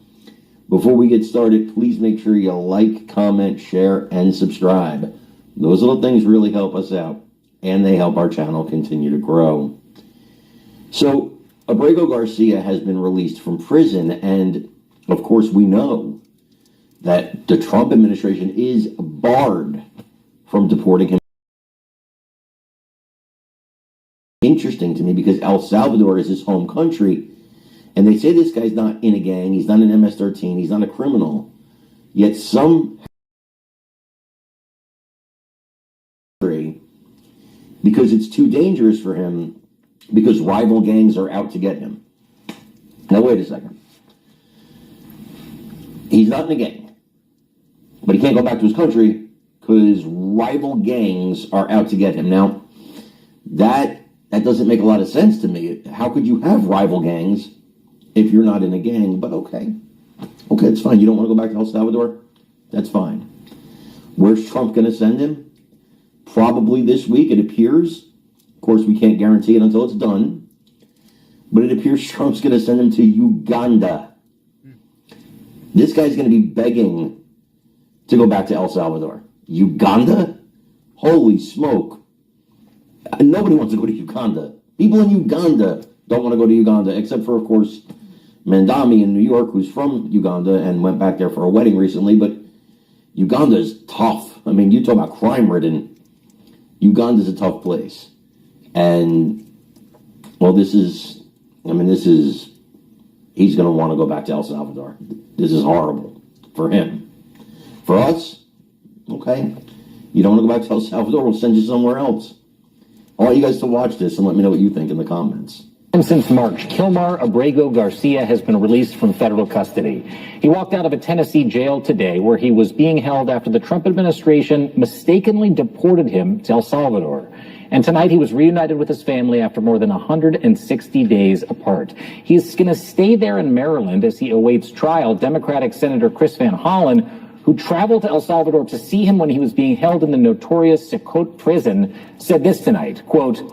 Before we get started, please make sure you like, comment, share, and subscribe. Those little things really help us out, and they help our channel continue to grow. So, Abrego Garcia has been released from prison, and of course we know that the Trump administration is barred from deporting him. Interesting to me because El Salvador is his home country, and they say this guy's not in a gang, he's not an MS-13, he's not a criminal, yet some because it's too dangerous for him because rival gangs are out to get him. Now, wait a second. He's not in a gang, but he can't go back to his country because rival gangs are out to get him. Now, that doesn't make a lot of sense to me. How could you have rival gangs if you're not in a gang? But okay. Okay, it's fine. You don't want to go back to El Salvador? That's fine. Where's Trump going to send him? Probably this week, it appears. Of course, we can't guarantee it until it's done. But it appears Trump's going to send him to Uganda. This guy's going to be begging to go back to El Salvador. Uganda? Holy smoke. Nobody wants to go to Uganda. People in Uganda don't want to go to Uganda, except for, of course, Mandami in New York, who's from Uganda and went back there for a wedding recently. But Uganda is tough. I mean, you talk about crime-ridden. Uganda's a tough place. And, well, he's going to want to go back to El Salvador. This is horrible for him. For us, okay, you don't want to go back to El Salvador, we'll send you somewhere else. I want you guys to watch this and let me know what you think in the comments. And since March, Kilmar Abrego Garcia has been released from federal custody. He walked out of a Tennessee jail today where he was being held after the Trump administration mistakenly deported him to El Salvador. And tonight he was reunited with his family after more than 160 days apart. He's going to stay there in Maryland as he awaits trial. Democratic Senator Chris Van Hollen, who traveled to El Salvador to see him when he was being held in the notorious Secot prison, said this tonight, quote,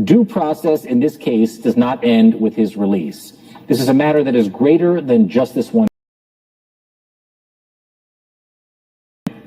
"Due process in this case does not end with his release. This is a matter that is greater than just this one.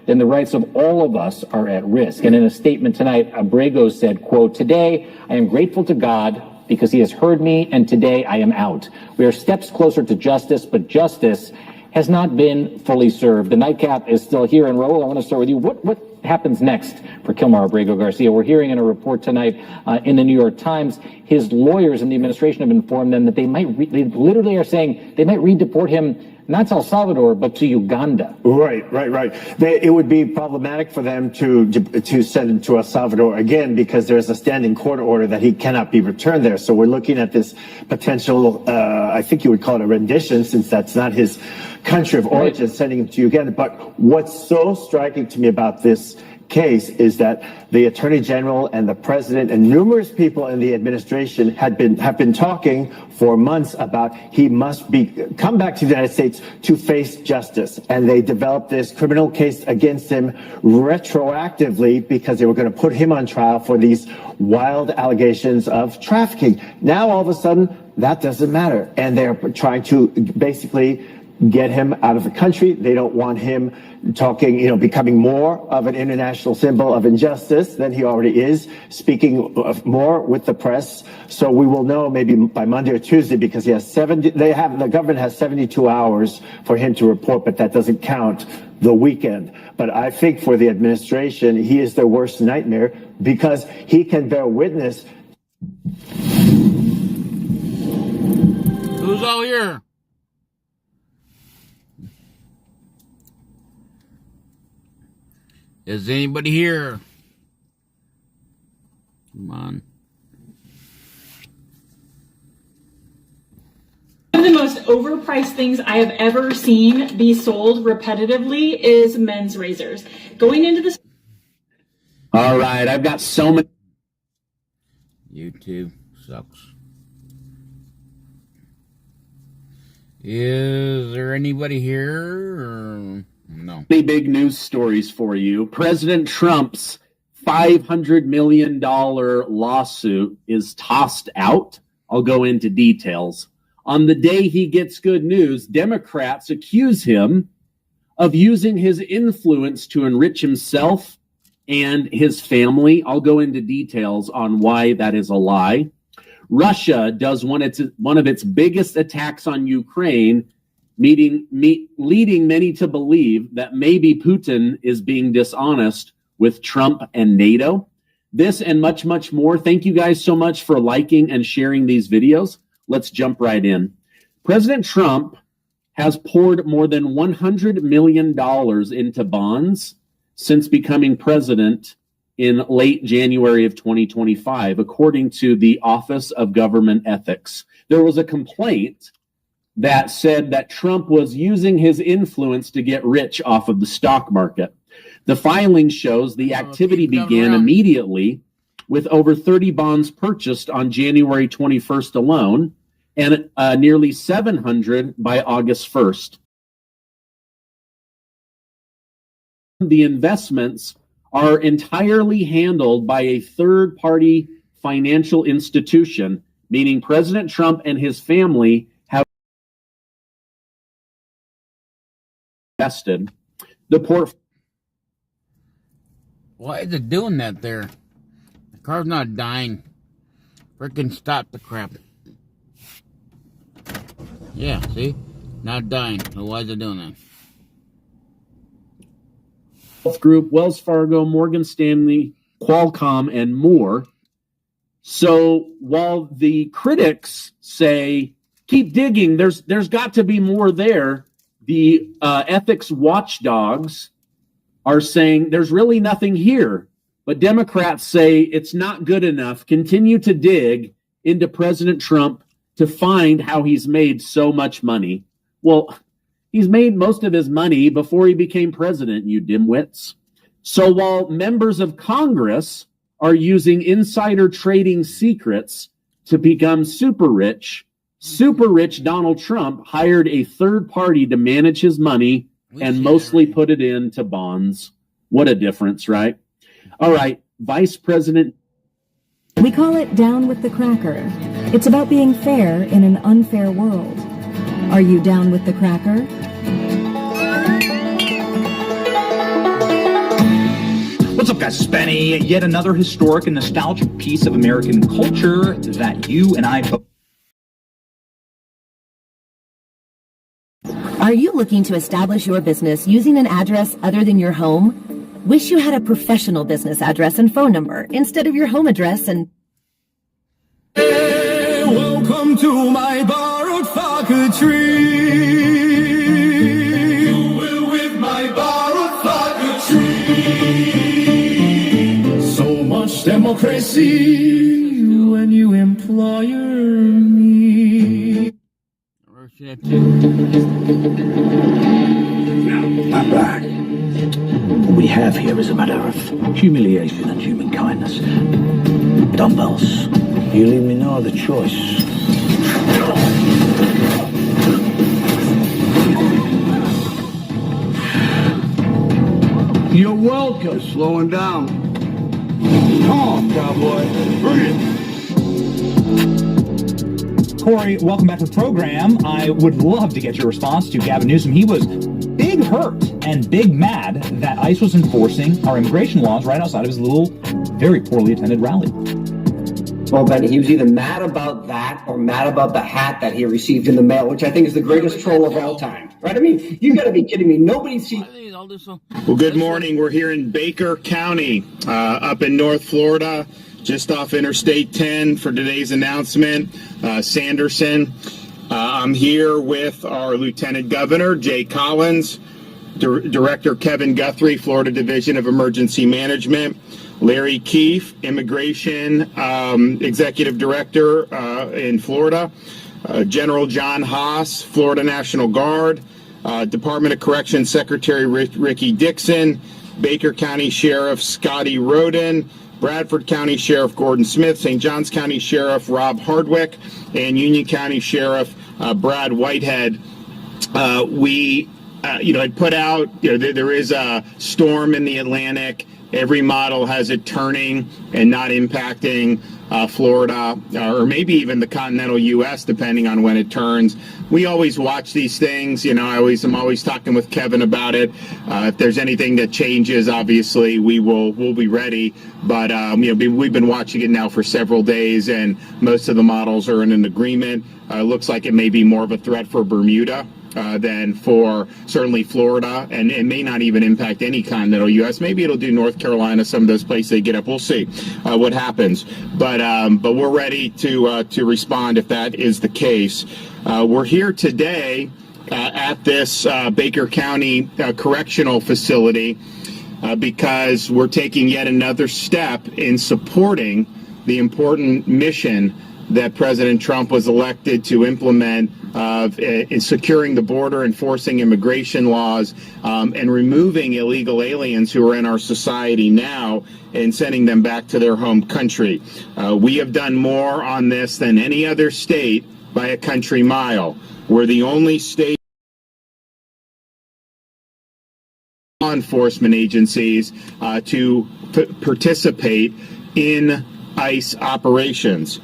Then the rights of all of us are at risk." And in a statement tonight, Abrego said, quote, "Today I am grateful to God because he has heard me, and today I am out. We are steps closer to justice, but justice has not been fully served." The nightcap is still here. And Raul, I want to start with you. What happens next for Kilmar Abrego Garcia? We're hearing in a report tonight in the New York Times, his lawyers in the administration have informed them that they literally are saying they might redeport him not to El Salvador, but to Uganda. Right. It would be problematic for them to send him to El Salvador again because there's a standing court order that he cannot be returned there. So we're looking at this potential, I think you would call it a rendition, since that's not his country of origin, sending him to Uganda. But what's so striking to me about this case is that the Attorney General and the President and numerous people in the administration have been talking for months about he must come back to the United States to face justice. And they developed this criminal case against him retroactively because they were going to put him on trial for these wild allegations of trafficking. Now, all of a sudden, that doesn't matter. And they're trying to basically get him out of the country. They don't want him becoming more of an international symbol of injustice than he already is, speaking more with the press. So we will know maybe by Monday or Tuesday, because the government has 72 hours for him to report, but that doesn't count the weekend. But I think for the administration, he is their worst nightmare because he can bear witness. Who's all here? Is anybody here? Come on. One of the most overpriced things I have ever seen be sold repetitively is men's razors. Going into this. All right, I've got so many. YouTube sucks. Is there anybody here? Or no. Big news stories for you. President Trump's $500 million lawsuit is tossed out. I'll go into details. On the day he gets good news, Democrats accuse him of using his influence to enrich himself and his family. I'll go into details on why that is a lie. Russia does one of its biggest attacks on Ukraine, leading many to believe that maybe Putin is being dishonest with Trump and NATO. This and much, much more. Thank you guys so much for liking and sharing these videos. Let's jump right in. President Trump has poured more than $100 million into bonds since becoming president in late January of 2025, according to the Office of Government Ethics. There was a complaint that said that Trump was using his influence to get rich off of the stock market. The filing shows the activity began immediately with over 30 bonds purchased on January 21st alone and nearly 700 by August 1st. The investments are entirely handled by a third-party financial institution, meaning President Trump and his family have invested. Why is it doing that there? The car's not dying. Freaking stop the crap. Yeah, see? Not dying. So why is it doing that? Health Group, Wells Fargo, Morgan Stanley, Qualcomm, and more. So while the critics say, keep digging, there's got to be more there, the ethics watchdogs are saying there's really nothing here. But Democrats say it's not good enough. Continue to dig into President Trump to find how he's made so much money. Well, he's made most of his money before he became president, you dimwits. So while members of Congress are using insider trading secrets to become super rich Donald Trump hired a third party to manage his money and mostly put it into bonds. What a difference, right? All right, Vice President. We call it Down with the Cracker. It's about being fair in an unfair world. Are you down with the cracker? What's up, guys? It's Benny. Yet another historic and nostalgic piece of American culture that you and I both. Are you looking to establish your business using an address other than your home? Wish you had a professional business address and phone number instead of your home address and... Hey, welcome to my borrowed tree. You will with my borrowed tree. So much democracy when you employer me. Now, I'm back. What we have here is a matter of humiliation and human kindness. Dumbbells. You leave me no other choice. You're welcome. Just slowing down. Come on, cowboy. Bring it. Corey, welcome back to the program. I would love to get your response to Gavin Newsom. He was big hurt and big mad that ICE was enforcing our immigration laws right outside of his little, very poorly attended rally. Well, Ben, he was either mad about that or mad about the hat that he received in the mail, which I think is the greatest troll of all time. Right? I mean, you got to be kidding me. Nobody sees. Well, good morning. We're here in Baker County, up in North Florida, just off Interstate 10 for today's announcement. Sanderson. I'm here with our Lieutenant Governor, Jay Collins, Director Kevin Guthrie, Florida Division of Emergency Management, Larry Keefe, Immigration Executive Director in Florida, General John Haas, Florida National Guard, Department of Corrections Secretary Ricky Dixon, Baker County Sheriff Scotty Roden, Bradford County Sheriff Gordon Smith, St. Johns County Sheriff Rob Hardwick, and Union County Sheriff Brad Whitehead. We had put out, there is a storm in the Atlantic. Every model has it turning and not impacting Florida, or maybe even the continental U.S., depending on when it turns. We always watch these things. I'm always talking with Kevin about it. If there's anything that changes, obviously we'll be ready. But we've been watching it now for several days, and most of the models are in an agreement. Looks like it may be more of a threat for Bermuda than for certainly Florida, and it may not even impact any continental U.S. Maybe it'll do North Carolina, some of those places they get up. We'll see what happens. But we're ready to respond if that is the case. We're here today at this Baker County Correctional Facility because we're taking yet another step in supporting the important mission that President Trump was elected to implement in securing the border, enforcing immigration laws, and removing illegal aliens who are in our society now and sending them back to their home country. We have done more on this than any other state by a country mile. We're the only state law enforcement agencies to participate in ICE operations.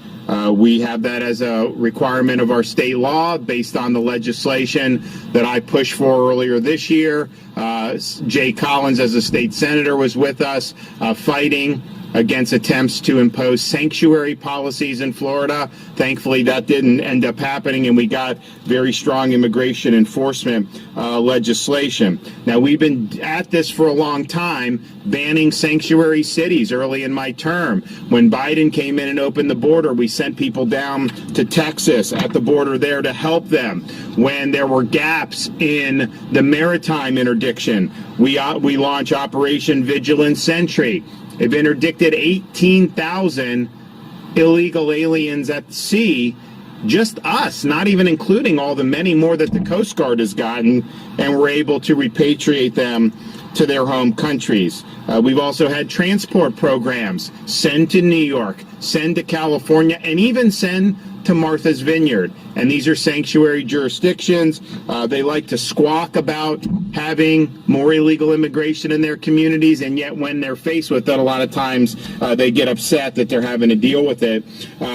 We have that as a requirement of our state law based on the legislation that I pushed for earlier this year. Jay Collins, as a state senator, was with us fighting against attempts to impose sanctuary policies in Florida. Thankfully, that didn't end up happening, and we got very strong immigration enforcement legislation. Now, we've been at this for a long time, banning sanctuary cities early in my term. When Biden came in and opened the border, we sent people down to Texas at the border there to help them. When there were gaps in the maritime interdiction, we launched Operation Vigilant Sentry. They've interdicted 18,000 illegal aliens at sea, just us, not even including all the many more that the Coast Guard has gotten, and we're able to repatriate them to their home countries. We've also had transport programs, send to New York, send to California, and even send to Martha's Vineyard. And these are sanctuary jurisdictions. They like to squawk about having more illegal immigration in their communities, and yet when they're faced with it, a lot of times they get upset that they're having to deal with it.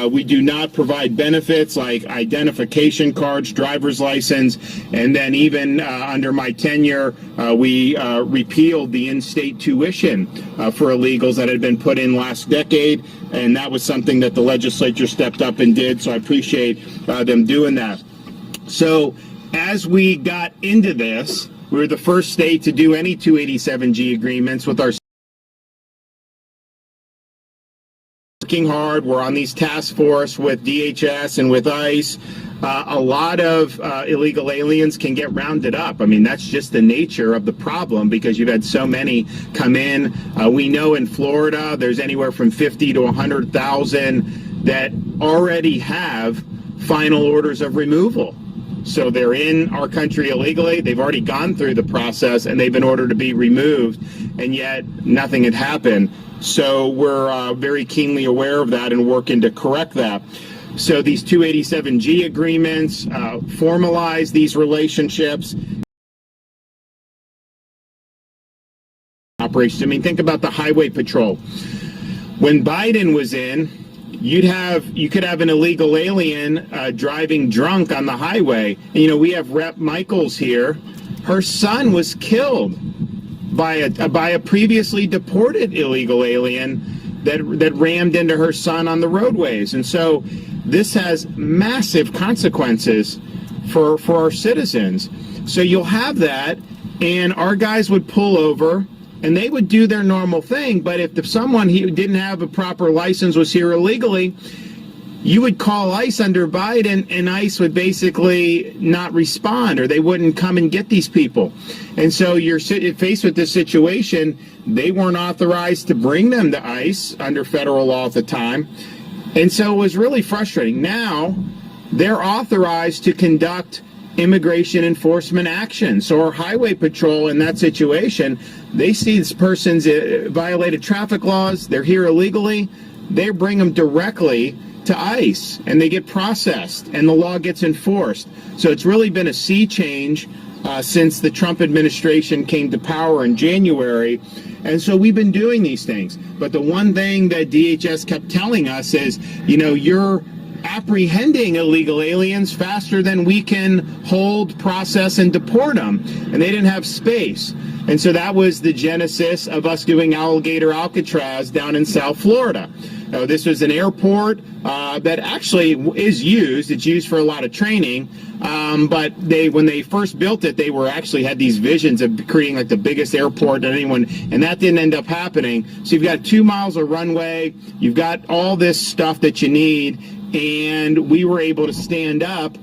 We do not provide benefits like identification cards, driver's license, and then even under my tenure, we repealed the in-state tuition for illegals that had been put in last decade, and that was something that the legislature stepped up and did, so I appreciate them doing that. So as we got into this, we were the first state to do any 287G agreements with our working hard. We're on these task force with DHS and with ICE. A lot of illegal aliens can get rounded up. I mean, that's just the nature of the problem because you've had so many come in. We know in Florida there's anywhere from 50 to 100,000 that already have final orders of removal. So they're in our country illegally. They've already gone through the process and they've been ordered to be removed, and yet nothing had happened. So we're very keenly aware of that and working to correct that. So these 287G agreements formalize these relationships. Operations. I mean, think about the highway patrol. When Biden was in, you could have an illegal alien driving drunk on the highway. And, we have Rep. Michaels here. Her son was killed by a previously deported illegal alien that rammed into her son on the roadways. And so this has massive consequences for our citizens. So you'll have that, and our guys would pull over, and they would do their normal thing. But if someone who didn't have a proper license was here illegally, you would call ICE under Biden, and ICE would basically not respond, or they wouldn't come and get these people. And so you're faced with this situation. They weren't authorized to bring them to ICE under federal law at the time. And so it was really frustrating. Now, they're authorized to conduct immigration enforcement action. So our highway patrol in that situation, they see this person's violated traffic laws, they're here illegally, they bring them directly to ICE and they get processed and the law gets enforced. So it's really been a sea change since the Trump administration came to power in January. And so we've been doing these things. But the one thing that DHS kept telling us is, you know, you're apprehending illegal aliens faster than we can hold, process, and deport them. And they didn't have space. And so that was the genesis of us doing Alligator Alcatraz down in South Florida. This was an airport that actually is used. It's used for a lot of training. But when they first built it, they actually had these visions of creating like the biggest airport that anyone, and that didn't end up happening. So you've got 2 miles of runway, you've got all this stuff that you need, and we were able to stand up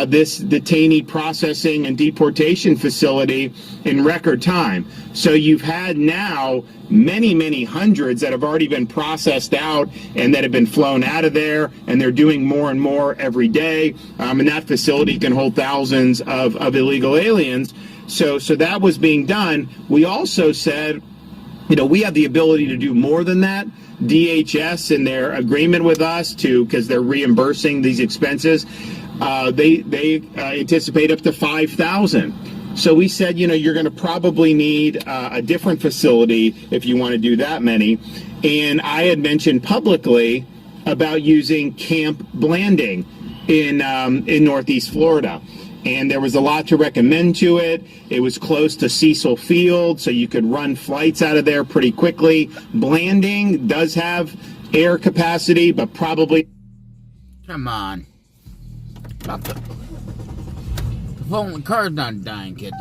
this detainee processing and deportation facility in record time. So you've had now many hundreds that have already been processed out and that have been flown out of there, and they're doing more and more every day. And that facility can hold thousands of illegal aliens. So that was being done. We also said, you know, we have the ability to do more than that. DHS, in their agreement with us, because they're reimbursing these expenses, they anticipate up to 5,000. So we said, you know, you're going to probably need a different facility if you want to do that many. And I had mentioned publicly about using Camp Blanding in Northeast Florida. And there was a lot to recommend to it. It was close to Cecil Field, so you could run flights out of there pretty quickly. Blanding does have air capacity, but probably... Come on. Stop the phone, the car's not dying, kids.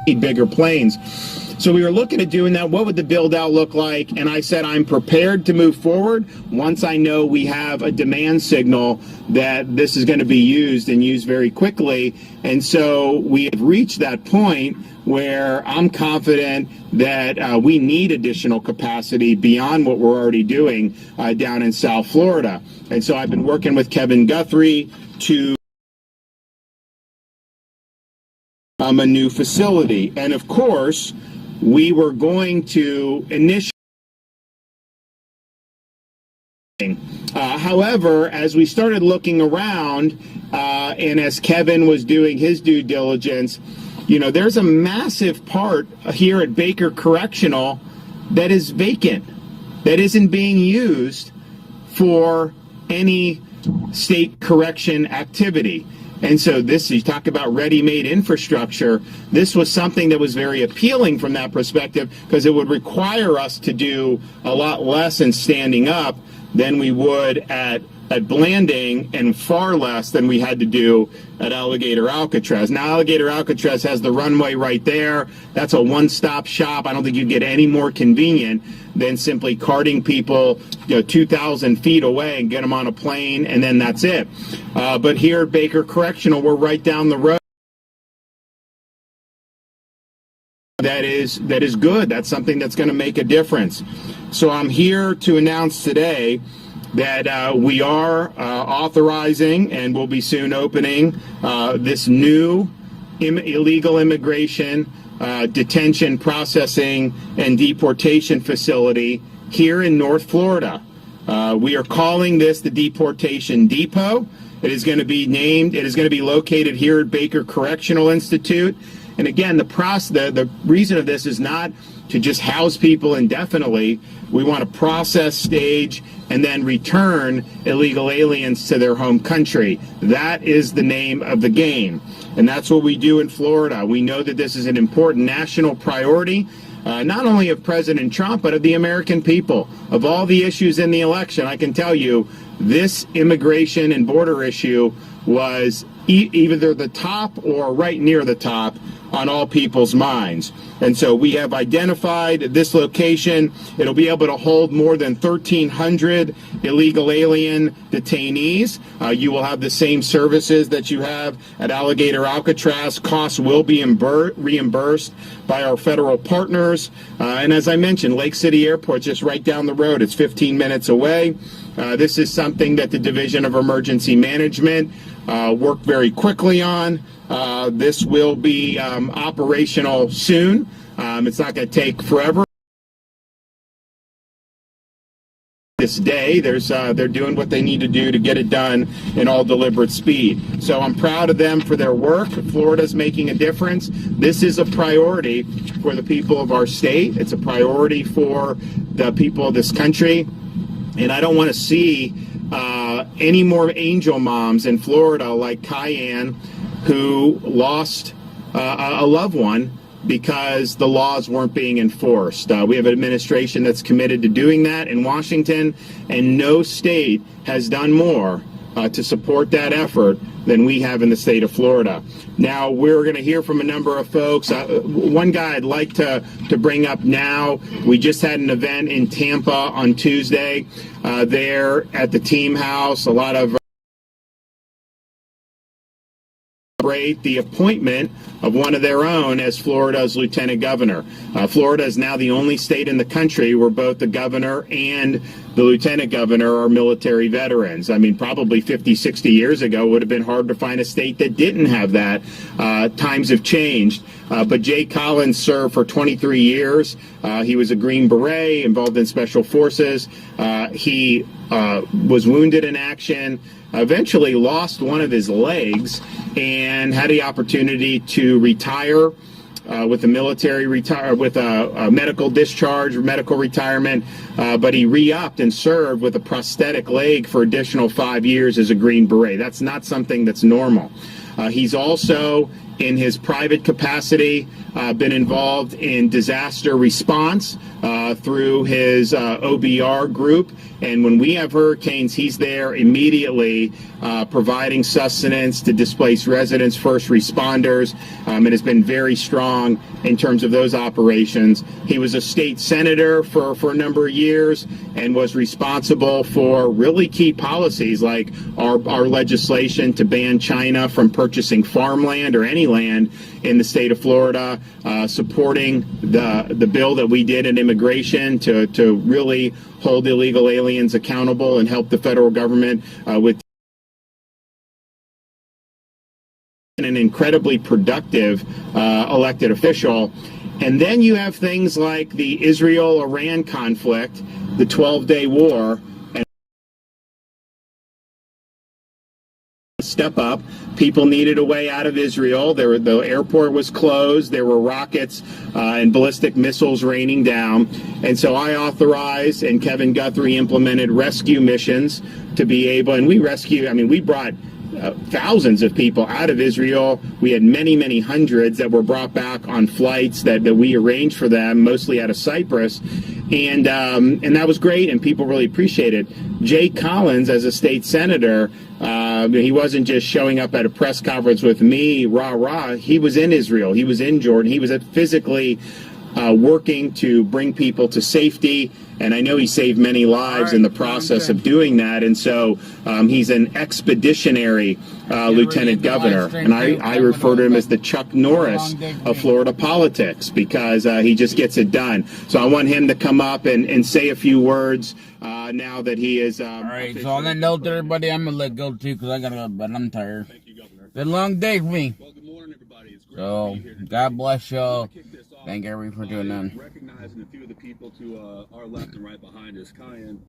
Bigger planes. So we were looking at doing that. What would the build out look like? And I said, I'm prepared to move forward once I know we have a demand signal that this is going to be used and used very quickly. And so we have reached that point where I'm confident that we need additional capacity beyond what we're already doing down in South Florida. And so I've been working with Kevin Guthrie to a new facility. And of course, we were going to initiate. However, as we started looking around, and as Kevin was doing his due diligence, you know, there's a massive part here at Baker Correctional that is vacant, that isn't being used for any state correction activity. And so this, you talk about ready-made infrastructure, this was something that was very appealing from that perspective because it would require us to do a lot less in standing up than we would at Blanding and far less than we had to do at Alligator Alcatraz. Now, Alligator Alcatraz has the runway right there. That's a one-stop shop. I don't think you'd get any more convenient than simply carting people, you know, 2,000 feet away and get them on a plane, and then that's it. But here at Baker Correctional, we're right down the road. That is good. That's something that's going to make a difference. So I'm here to announce today that we are authorizing and will be soon opening this new illegal immigration detention, processing, and deportation facility here in North Florida. We are calling this the Deportation Depot. It is going to be named, it is going to be located here at Baker Correctional Institute. And again, the reason of this is not to just house people indefinitely. We want to process, stage, and then return illegal aliens to their home country. That is the name of the game. And that's what we do in Florida. We know that this is an important national priority, not only of President Trump, but of the American people. Of all the issues in the election, I can tell you this immigration and border issue was either the top or right near the top on all people's minds. And so we have identified this location. It'll be able to hold more than 1,300 illegal alien detainees. You will have the same services that you have at Alligator Alcatraz. Costs will be reimbursed by our federal partners. And as I mentioned, Lake City Airport just right down the road. It's 15 minutes away. This is something that the Division of Emergency Management worked very quickly on. This will be operational soon. It's not going to take forever. This day, they're doing what they need to do to get it done in all deliberate speed. So I'm proud of them for their work. Florida's making a difference. This is a priority for the people of our state. It's a priority for the people of this country. And I don't want to see any more angel moms in Florida like Cayenne, who lost a loved one because the laws weren't being enforced. We have an administration that's committed to doing that in Washington, and no state has done more to support that effort than we have in the state of Florida. Now, we're going to hear from a number of folks. One guy I'd like to bring up now, we just had an event in Tampa on Tuesday there at the Team House. A lot of the appointment of one of their own as Florida's lieutenant governor. Florida is now the only state in the country where both the governor and the lieutenant governor are military veterans. I mean, probably 50, 60 years ago it would have been hard to find a state that didn't have that. Times have changed. But Jay Collins served for 23 years. He was a Green Beret involved in special forces. He was wounded in action, eventually lost one of his legs, and had the opportunity to retire with a military with a medical discharge or medical retirement, but he re-upped and served with a prosthetic leg for additional 5 years as a Green Beret. That's not something that's normal. He's also, in his private capacity, been involved in disaster response through his OBR group. And when we have hurricanes, he's there immediately providing sustenance to displaced residents, first responders, and has been very strong in terms of those operations. He was a state senator for a number of years and was responsible for really key policies like our legislation to ban China from purchasing farmland or any land in the state of Florida, supporting the bill that we did in immigration to really hold illegal aliens accountable and help the federal government with an incredibly productive elected official. And then you have things like the Israel-Iran conflict, the 12-day war, and step up. People needed a way out of Israel. The airport was closed. There were rockets and ballistic missiles raining down. And so I authorized, and Kevin Guthrie implemented rescue missions to be able, and we brought thousands of people out of Israel. We had many, many hundreds that were brought back on flights that we arranged for them, mostly out of Cyprus. And that was great, and people really appreciated it. Jay Collins, as a state senator, he wasn't just showing up at a press conference with me, rah-rah. He was in Israel. He was in Jordan. He was physically working to bring people to safety. And I know he saved many lives in the process of doing that. And so he's an expeditionary lieutenant governor. And I refer to him as the Chuck Norris of Florida politics because he just gets it done. So I want him to come up and say a few words now that he is. All right, so on that note, everybody, I'm going to let go too because I got to go to bed. I'm tired. It's been a long day for me. Well, good morning, everybody. It's great so, to be here today. God bless y'all. Thank everybody for doing that. Recognizing a few of the people to our left and right behind us, Cayenne.